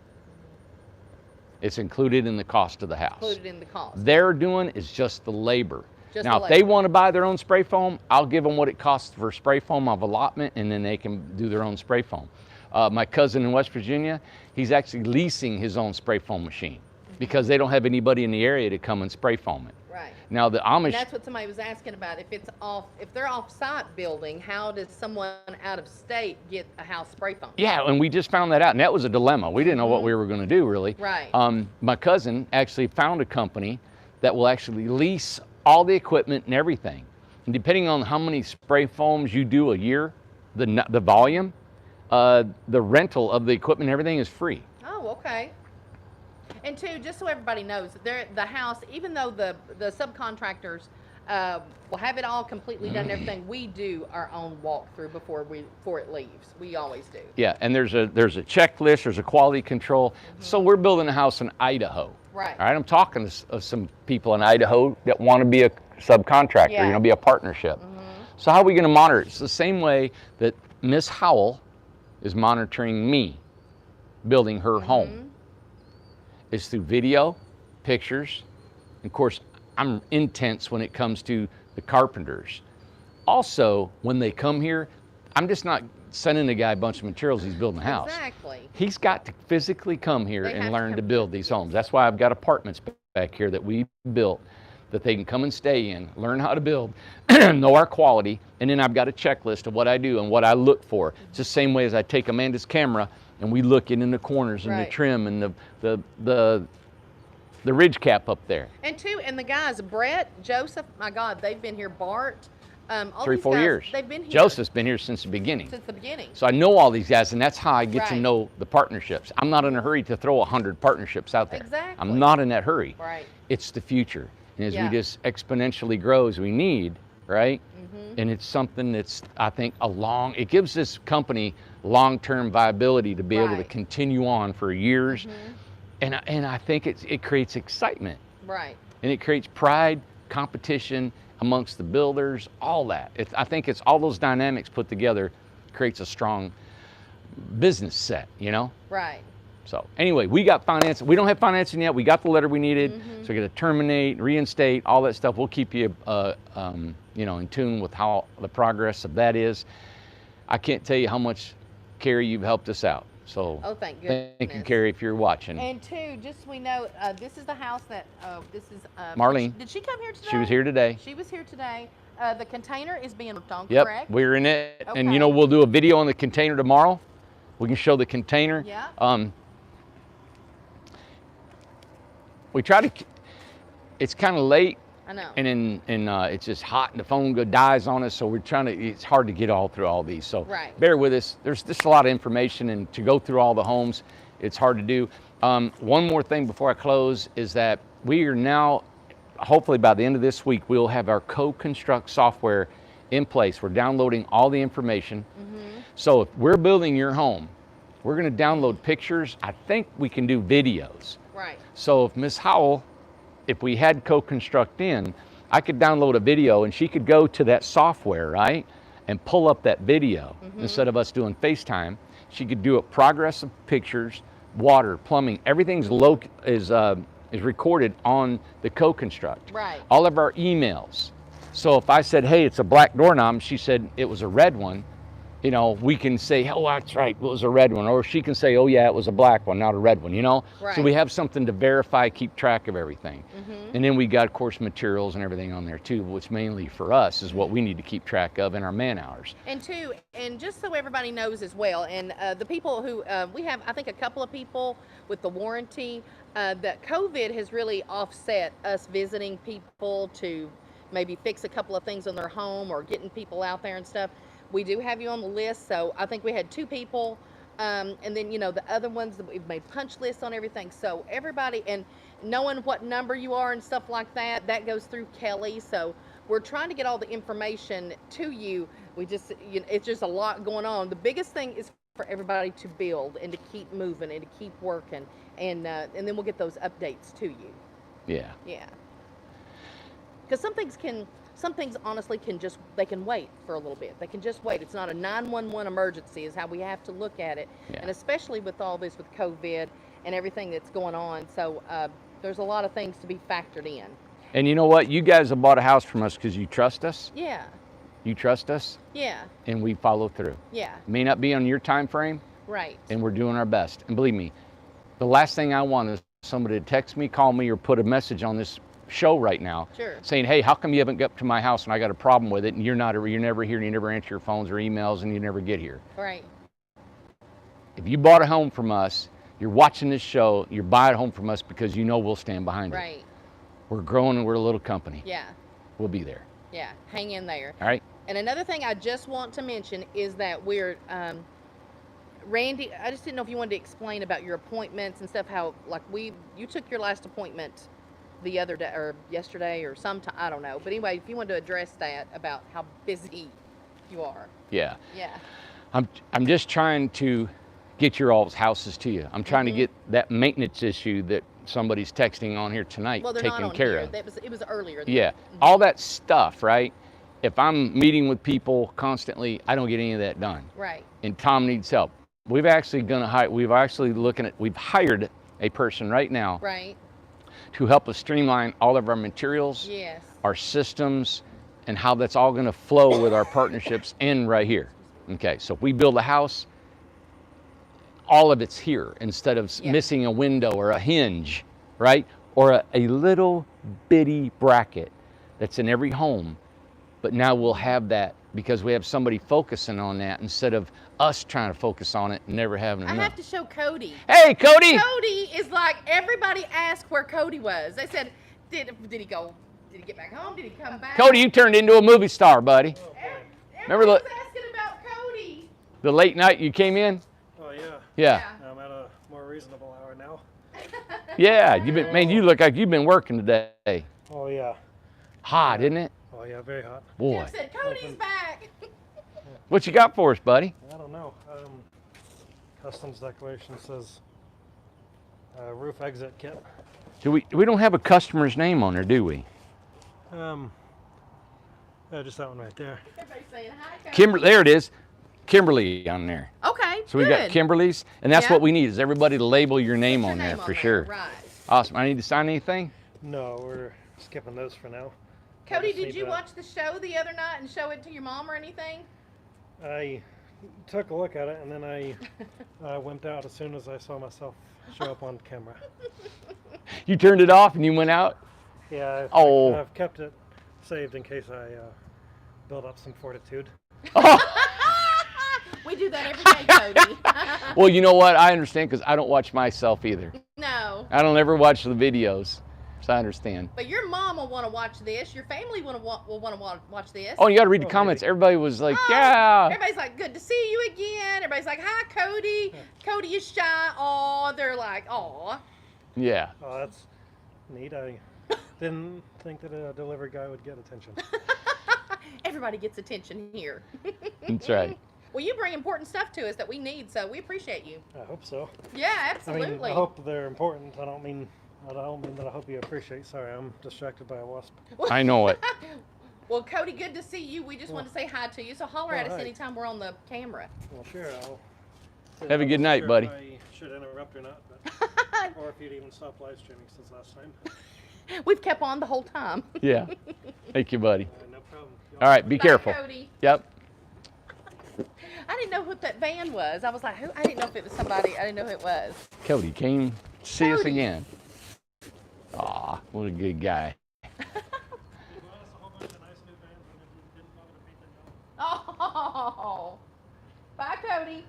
It's included in the cost of the house. Included in the cost. They're doing is just the labor. Just now, the if they labor. want to buy their own spray foam, I'll give them what it costs for spray foam of allotment, and then they can do their own spray foam. My cousin in West Virginia, he's actually leasing his own spray foam machine because they don't have anybody in the area to come and spray foam it. Right. Now the Amish. And that's what somebody was asking about. If they're off-site building, how does someone out of state get a house spray foam? Yeah, and we just found that out, and that was a dilemma. We didn't know what we were going to do, really. Right. My cousin actually found a company that will actually lease all the equipment and everything. And depending on how many spray foams you do a year, the volume, the rental of the equipment and everything is free. Oh, okay. And two, just so everybody knows, the house, even though the subcontractors will have it all completely done and everything, we do our own walkthrough before it leaves. We always do. Yeah, and there's a checklist, there's a quality control. So we're building a house in Idaho. Right. All right, I'm talking to some people in Idaho that want to be a subcontractor, be a partnership. So how are we going to monitor it? It's the same way that Miss Howell is monitoring me building her home. It's through video, pictures. Of course, I'm intense when it comes to the Carpenters. Also, when they come here, I'm just not sending a guy a bunch of materials, he's building a house. Exactly. He's got to physically come here They have and to learn come to build these homes. That's why I've got apartments back here that we built that they can come and stay in, learn how to build, know our quality, and then I've got a checklist of what I do and what I look for. It's the same way as I take Amanda's camera and we look in the corners and the trim and the ridge cap up there. And the guys, Brett, Joseph, my God, they've been here. Bart, all 3, these 4 guys, years. They've been here. Joseph's been here since the beginning. Since the beginning. So I know all these guys, and that's how I get to Right. know the partnerships. I'm not in a hurry to throw 100 partnerships out there. Exactly. I'm not in that hurry. Right. It's the future. And as Yeah. we just exponentially grow as we need, right? Mm-hmm. And it's something that's, I think, it gives this company long-term viability to be able to Right. continue on for years. Mm-hmm. And I think it creates excitement. Right. And it creates pride, competition amongst the builders, all that. I think it's all those dynamics put together creates a strong business set, you know? Right. So anyway, we got financing. We don't have financing yet. We got the letter we needed. So we got to terminate, reinstate, all that stuff. We'll keep you, in tune with how the progress of that is. I can't tell you how much, Carrie, you've helped us out. So Oh, thank goodness. thank you, Carrie, if you're watching. And two, just so we know, this is the house that, this is. Marlene. Did she come here today? She was here today. She was here today. The container is being worked on, Yep, correct? we're in it. And Okay. we'll do a video on the container tomorrow. We can show the container. Yeah. We try to, it's kind of late. I know. And it's just hot and the phone dies on us, so we're trying to, it's hard to get all through all these. So Right. bear with us. There's just a lot of information, and to go through all the homes, it's hard to do. One more thing before I close is that we are now, hopefully by the end of this week, we'll have our co-construct software in place. We're downloading all the information. So if we're building your home, we're gonna download pictures. I think we can do videos. Right. So if Ms. Howell, if we had co-construct in, I could download a video and she could go to that software, right? And pull up that video instead of us doing FaceTime. She could do a progress of pictures, water, plumbing, everything's is recorded on the co-construct. Right. All of our emails. So if I said, hey, it's a black doorknob, she said it was a red one, we can say, oh, that's right, it was a red one. Or she can say, oh yeah, it was a black one, not a red one, Right. So we have something to verify, keep track of everything. And then we got, of course, materials and everything on there too, which mainly for us is what we need to keep track of in our man hours. And two, and just so everybody knows as well, and the people who, we have, I think, a couple of people with the warranty, that COVID has really offset us visiting people to maybe fix a couple of things in their home or getting people out there and stuff. We do have you on the list, so I think we had 2 people, and then, the other ones, that we've made punch lists on everything. So everybody, and knowing what number you are and stuff like that, that goes through Kelly. So we're trying to get all the information to you. We just, it's just a lot going on. The biggest thing is for everybody to build and to keep moving and to keep working, and then we'll get those updates to you. Yeah. Yeah. Because some things honestly they can wait for a little bit. They can just wait. It's not a 911 emergency is how we have to look at it. Yeah. And especially with all this with COVID and everything that's going on. So there's a lot of things to be factored in. And you know what? You guys have bought a house from us because you trust us. Yeah. You trust us, Yeah. and we follow through. Yeah. It may not be on your time frame, Right. and we're doing our best. And believe me, the last thing I want is somebody to text me, call me, or put a message on this show right now Sure. saying, hey, how come you haven't got to my house and I got a problem with it, and you're never here, and you never answer your phones or emails, and you never get here. Right. If you bought a home from us, you're watching this show, you're buying a home from us because you know we'll stand behind it. Right. We're growing and we're a little company. Yeah. We'll be there. Yeah. Hang in there. All right? And another thing I just want to mention is that we're, Randy, I just didn't know if you wanted to explain about your appointments and stuff, how, like, you took your last appointment the other day, or yesterday, or sometime, I don't know. But anyway, if you wanted to address that about how busy you are. Yeah. Yeah. I'm just trying to get your all's houses to you. I'm trying to get that maintenance issue that somebody's texting on here tonight Well, they're taken not on care here. of. It was earlier. Yeah. All that stuff, right? If I'm meeting with people constantly, I don't get any of that done. Right. And Tom needs help. We've hired a person right now Right. to help us streamline all of our materials, Yes. our systems, and how that's all going to flow with our partnerships in right here. Okay, so if we build a house, all of it's here instead of Yeah. missing a window or a hinge, right? Or a little bitty bracket that's in every home. But now we'll have that because we have somebody focusing on that instead of us trying to focus on it and never having I enough. have to show Cody. Hey, Cody! Cody is like, everybody asked where Cody was. They said, did he go? Did he get back home? Did he come back? Cody, you turned into a movie star, buddy. Remember Everybody's asking about Cody. the late night you came in? Oh, yeah. Yeah. I'm at a more reasonable hour now. Yeah, you've been, man, you look like you've been working today. Oh, yeah. Hot, isn't it? Oh, yeah, very hot. Boy. Jeff said, Cody's back. What you got for us, buddy? I don't know. Customs declaration says roof exit kit. We don't have a customer's name on there, do we? Just that one right there. Everybody's saying hi, Cody. There it is. Kimberly on there. Okay, So we got good. Kimberly's, and that's Yeah. what we need is everybody to label your name Put your on there name for sure. Right. Awesome. I need to sign anything? No, we're skipping those for now. Cody, just did need you to- watch the show the other night and show it to your mom or anything? I took a look at it and then I wimped out as soon as I saw myself show up on camera. You turned it off and you went out? Yeah, Oh. I've kept it saved in case I build up some fortitude. We do that every day, Cody. Well, you know what? I understand because I don't watch myself either. No. I don't ever watch the videos, so I understand. But your mom will want to watch this. Your family will want to watch this. Oh, you got to read the Oh, comments. maybe. Everybody was like, Oh, yeah. Everybody's like, good to see you again. Everybody's like, hi, Cody. Cody is shy. Oh, they're like, oh. Yeah. Oh, that's neat. I didn't think that a delivery guy would get attention. Everybody gets attention here. That's right. Well, you bring important stuff to us that we need, so we appreciate you. I hope so. Yeah, I absolutely. mean, I hope they're important. I don't mean that I hope you appreciate. Sorry, I'm distracted by a wasp. I know it. Well, Cody, good to see you. We just wanted to say hi to you, so holler at us hi. anytime we're on the camera. Well, sure. Have a good night, Sure buddy. if I should interrupt or not, but, or if you'd even stop live streaming since last time. We've kept on the whole time. Yeah. Thank you, buddy. No problem. All right, be Bye, careful. Cody. Yep. I didn't know who that van was. I was like, who? I didn't know if it was somebody. I didn't know who it was. Cody came to see us Cody. again. Aw, what a good guy. Oh, bye, Cody.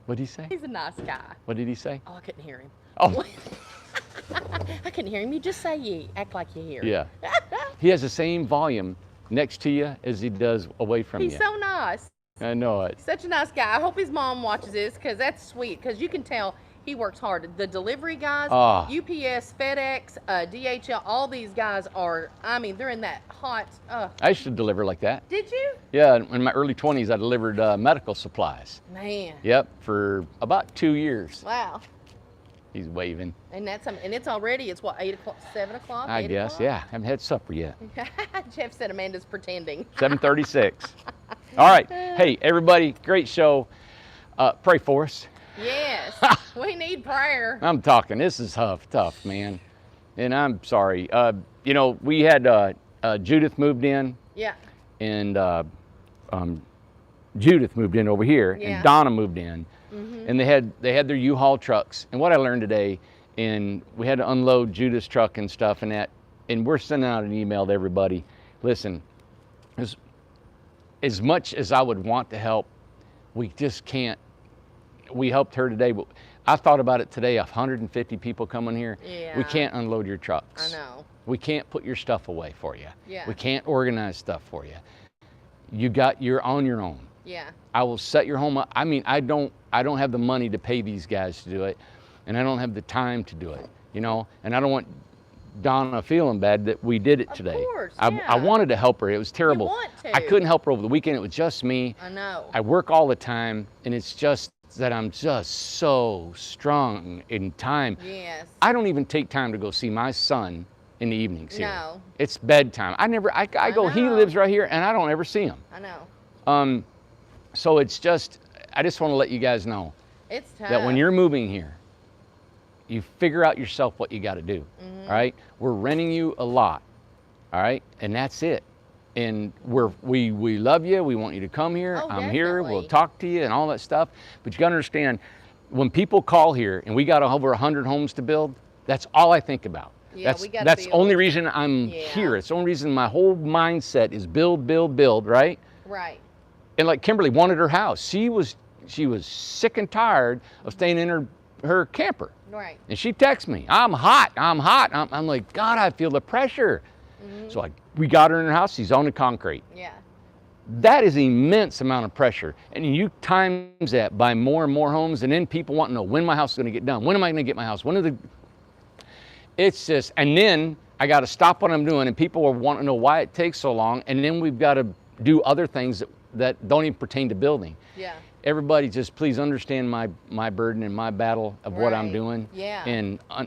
What did he say? He's a nice guy. What did he say? Oh, I couldn't hear him. Oh, I couldn't hear him. You just say you act like you hear. yeah. He has the same volume next to you as he does away from He's you. so nice. I know it. Such a nice guy. I hope his mom watches this because that's sweet. Because you can tell he works hard. The delivery guys, Ah. UPS, FedEx, DHL, all these guys are. I mean, they're in that hot. I used to deliver like that. Did you? Yeah, in my early 20s, I delivered medical supplies. Man. Yep, for about 2 years. Wow. He's waving. And that's and it's already. It's what 8 o'clock, 7 o'clock. I 8 guess, o'clock? yeah. Haven't had supper yet. Jeff said Amanda's pretending. 7:36. All right. Hey, everybody, great show. Pray for us. Yes. We need prayer. I'm talking. This is tough, man. And I'm sorry. You know, we had Judith moved in, Yeah. and Judith moved in over here, Yeah. and Donna moved in, and they had their U-Haul trucks. And what I learned today, and we had to unload Judith's truck and stuff, and we're sending out an email to everybody. Listen, as much as I would want to help, we just can't. We helped her today, but I thought about it today. 150 people coming here. Yeah. We can't unload your trucks. I know. We can't put your stuff away for you. Yeah. We can't organize stuff for you. You're on your own. Yeah. I will set your home up. I mean, I don't have the money to pay these guys to do it, and I don't have the time to do it, you know, and I don't want Donna feeling bad that we did it today. course, I yeah. wanted to help her. It was terrible. want to. I couldn't help her over the weekend. It was just me. I know. I work all the time, and it's just that I'm just so strong in time. Yes. I don't even take time to go see my son in the evenings here. No. It's bedtime. I go, he know. lives right here, and I don't ever see him. I know. So it's just, I just want to let you guys know It's tough. that when you're moving here, you figure out yourself what you got to do. All right? We're renting you a lot. All right? And that's it. and we love you. We want you to come here. Oh, I'm here. We'll definitely. talk to you and all that stuff. But you got to understand, when people call here and we got over 100 homes to build, that's all I think about. Yeah, we gotta that's the build. only reason I'm Yeah. here. It's the only reason my whole mindset is build, build, build, right? Right. And like Kimberly wanted her house. She was sick and tired of staying in her camper. Right. And she texts me, I'm hot. I'm like, God, I feel the pressure. So we got her in her house. She's on the concrete. Yeah. That is immense amount of pressure. And you times that by more and more homes, and then people want to know when my house is going to get done. When am I going to get my house? It's just, and then I got to stop what I'm doing, and people will want to know why it takes so long. And then we've got to do other things that don't even pertain to building. Yeah. Everybody just please understand my burden and my battle of what I'm Right. doing. Yeah.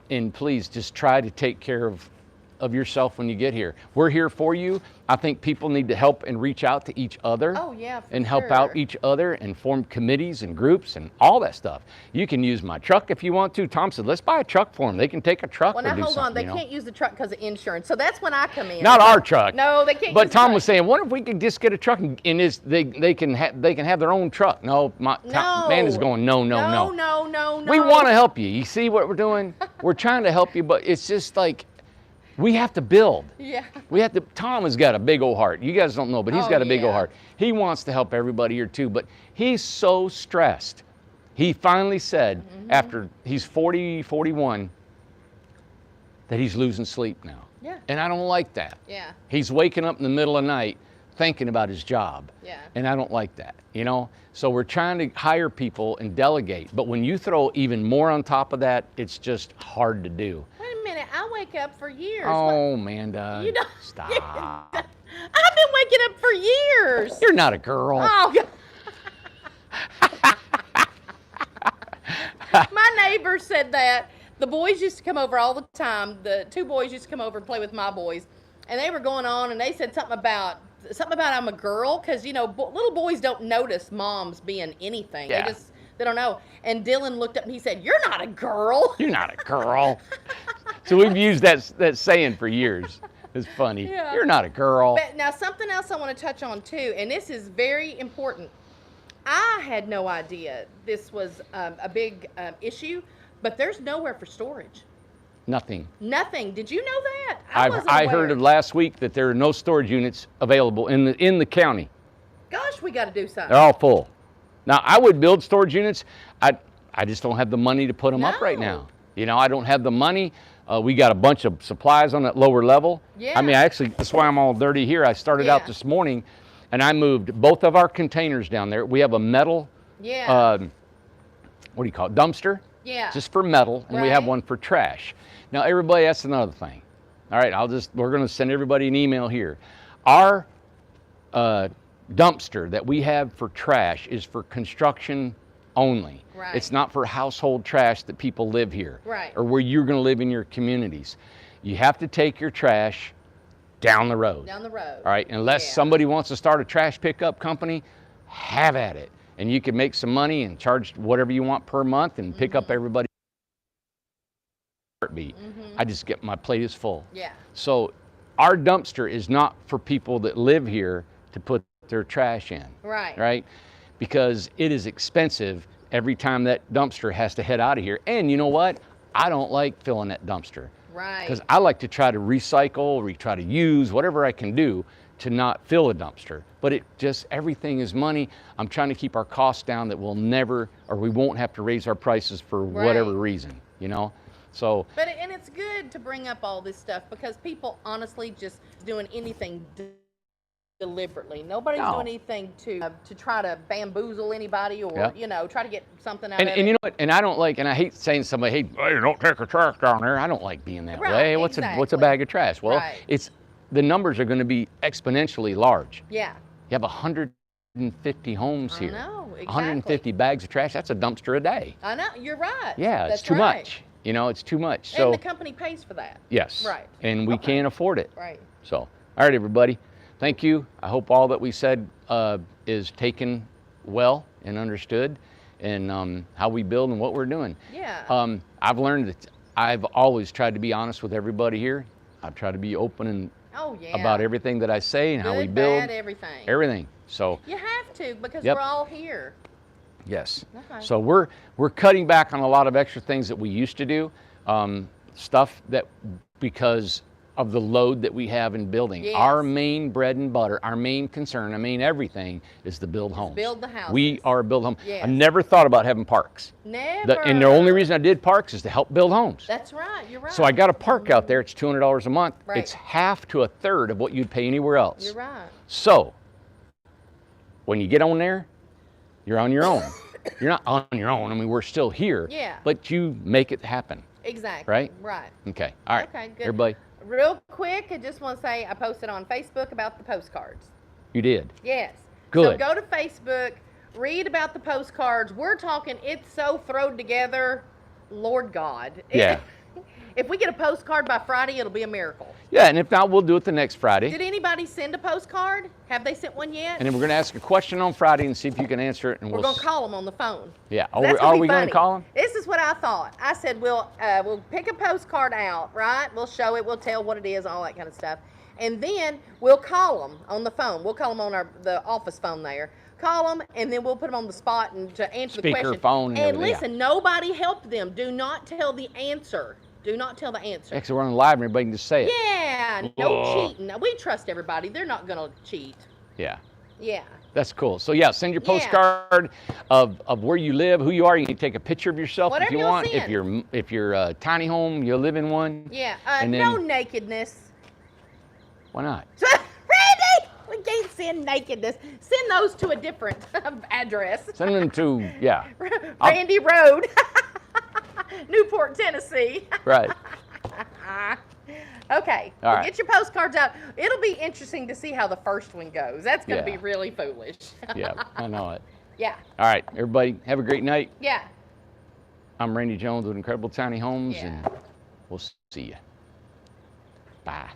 And please just try to take care of yourself when you get here. We're here for you. I think people need to help and reach out to each other. Oh, yeah, for and help out sure. each other and form committees and groups and all that stuff. You can use my truck if you want to. Tom said, let's buy a truck for them. They can take a truck Well, or now do hold on. something. They you know? can't use the truck because of insurance. So that's when I come in. Not our truck. No, they can't. But use the Tom truck. was saying, what if we could just get a truck and they can have their own truck? No, man is going, no. No. We want to help you. You see what we're doing? We're trying to help you, but it's just like, we have to build. Yeah. Tom has got a big old heart. You guys don't know, but he's Oh, got a big old yeah. heart. He wants to help everybody here too, but he's so stressed. He finally said, after he's 40, 41, that he's losing sleep now. Yeah. And I don't like that. Yeah. He's waking up in the middle of the night thinking about his job. Yeah. And I don't like that, you know? So we're trying to hire people and delegate. But when you throw even more on top of that, it's just hard to do. Wait a minute. I wake up for years. Oh, Amanda, You know- stop. I've been waking up for years. You're not a girl. Oh, God. My neighbor said that. The boys used to come over all the time. The two boys used to come over and play with my boys. And they were going on, and they said something about I'm a girl, because, you know, little boys don't notice moms being anything. Yeah. They don't know. And Dylan looked up and he said, "You're not a girl." You're not a girl. So we've used that saying for years. It's funny. Yeah. You're not a girl. But now something else I want to touch on too, and this is very important. I had no idea this was a big issue, but there's nowhere for storage. Nothing. Nothing. Did you know that? I heard of last week that there are no storage units available in the county. Gosh, we got to do something. They're all full. Now, I would build storage units. I just don't have the money to put them up right No. now. You know, I don't have the money. We got a bunch of supplies on that lower level. Yeah. I mean, that's why I'm all dirty here. I started out Yeah. this morning, and I moved both of our containers down there. We have a metal, Yeah. what do you call it, dumpster? Yeah. Just for metal, and we have Right. one for trash. Now, everybody, that's another thing. All right, we're going to send everybody an email here. Our dumpster that we have for trash is for construction only. Right. It's not for household trash that people live here. Right. Or where you're going to live in your communities. You have to take your trash down the road. Down the road. All right, unless Yeah. somebody wants to start a trash pickup company, have at it. And you can make some money and charge whatever you want per month and pick up everybody. Heartbeat. I just get, my plate is full. Yeah. So our dumpster is not for people that live here to put their trash in. Right. Right? Because it is expensive every time that dumpster has to head out of here. And you know what? I don't like filling that dumpster. Right. Because I like to try to recycle, try to use whatever I can do to not fill a dumpster. But everything is money. I'm trying to keep our costs down that we'll never, or we won't have to raise our prices for whatever Right. reason, you know? So, And it's good to bring up all this stuff because people honestly just doing anything deliberately. Nobody's No. doing anything to try to bamboozle anybody or Yeah. you know try to get something out and of you it. know what? And I don't like, and I hate saying to somebody, hey, don't take a trash down there. I don't like being that Right, way. What's a exactly. bag of trash? Well, Right. the numbers are going to be exponentially large. Yeah. You have 150 homes I here. know, exactly. 150 bags of trash. That's a dumpster a day. I know. You're right. Yeah, That's it's too right. much. You know, it's too much. And So the company pays for that. yes. Right. And we Okay. can't afford it. Right. So, all right, everybody. Thank you. I hope all that we said is taken well and understood, and how we build and what we're doing. Yeah. I've learned that I've always tried to be honest with everybody here. I've tried to be open and Oh, yeah. about everything that I say and how we Good, build. bad, everything. Everything. So You have to, because Yep. we're all here. yes. Okay. So we're cutting back on a lot of extra things that we used to do, stuff that because of the load that we have in building. Yes. Our main bread and butter, our main concern, our main everything is to build homes. build the houses. We are a build home. Yes. I never thought about having parks. Never. And the only reason I did parks is to help build homes. That's right. You're right. So I got a park out there. It's $200 a month. Right. It's half to a third of what you'd pay anywhere else. You're right. So when you get on there, you're on your own. You're not on your own. I mean, we're still here. Yeah. But you make it happen. Exactly. Right? Right. Okay. All right. Okay, good. Everybody, Real quick, I just want to say I posted on Facebook about the postcards. you did. Yes. Good. So go to Facebook, read about the postcards. We're talking, it's so thrown together, Lord God. Yeah. If we get a postcard by Friday, it'll be a miracle. Yeah, and if not, we'll do it the next Friday. Did anybody send a postcard? Have they sent one yet? And then we're going to ask a question on Friday and see if you can answer it. And We're going to call them on the phone. Yeah. That's Are be we going funny. to call them? This is what I thought. I said, we'll pick a postcard out, right? We'll show it. We'll tell what it is, all that kind of stuff. And then we'll call them on the phone. We'll call them on the office phone there. Call them, and then we'll put them on the spot and to answer the question. Speakerphone and And everything, listen, nobody helped them. Do not tell the answer. Do not tell the answer. Actually, we're on live and everybody can just say it. Yeah, no Ugh. cheating. We trust everybody. They're not going to cheat. Yeah. Yeah. That's cool. So yeah, send your Yeah. postcard of where you live, who you are. You can take a picture of yourself Whatever if you you'll want. send. If you're a tiny home, you live in one. Yeah. And No then- nakedness. Why not? Randy, we can't send nakedness. Send those to a different address. Send them to Randy Road, Newport, Tennessee. right. Okay, All well, right. get your postcards out. It'll be interesting to see how the first one goes. That's going to Yeah. be really foolish. Yeah, I know it. Yeah, All right, everybody, have a great night. yeah. I'm Randy Jones with Incredible Tiny Homes, Yeah. and we'll see you. Bye.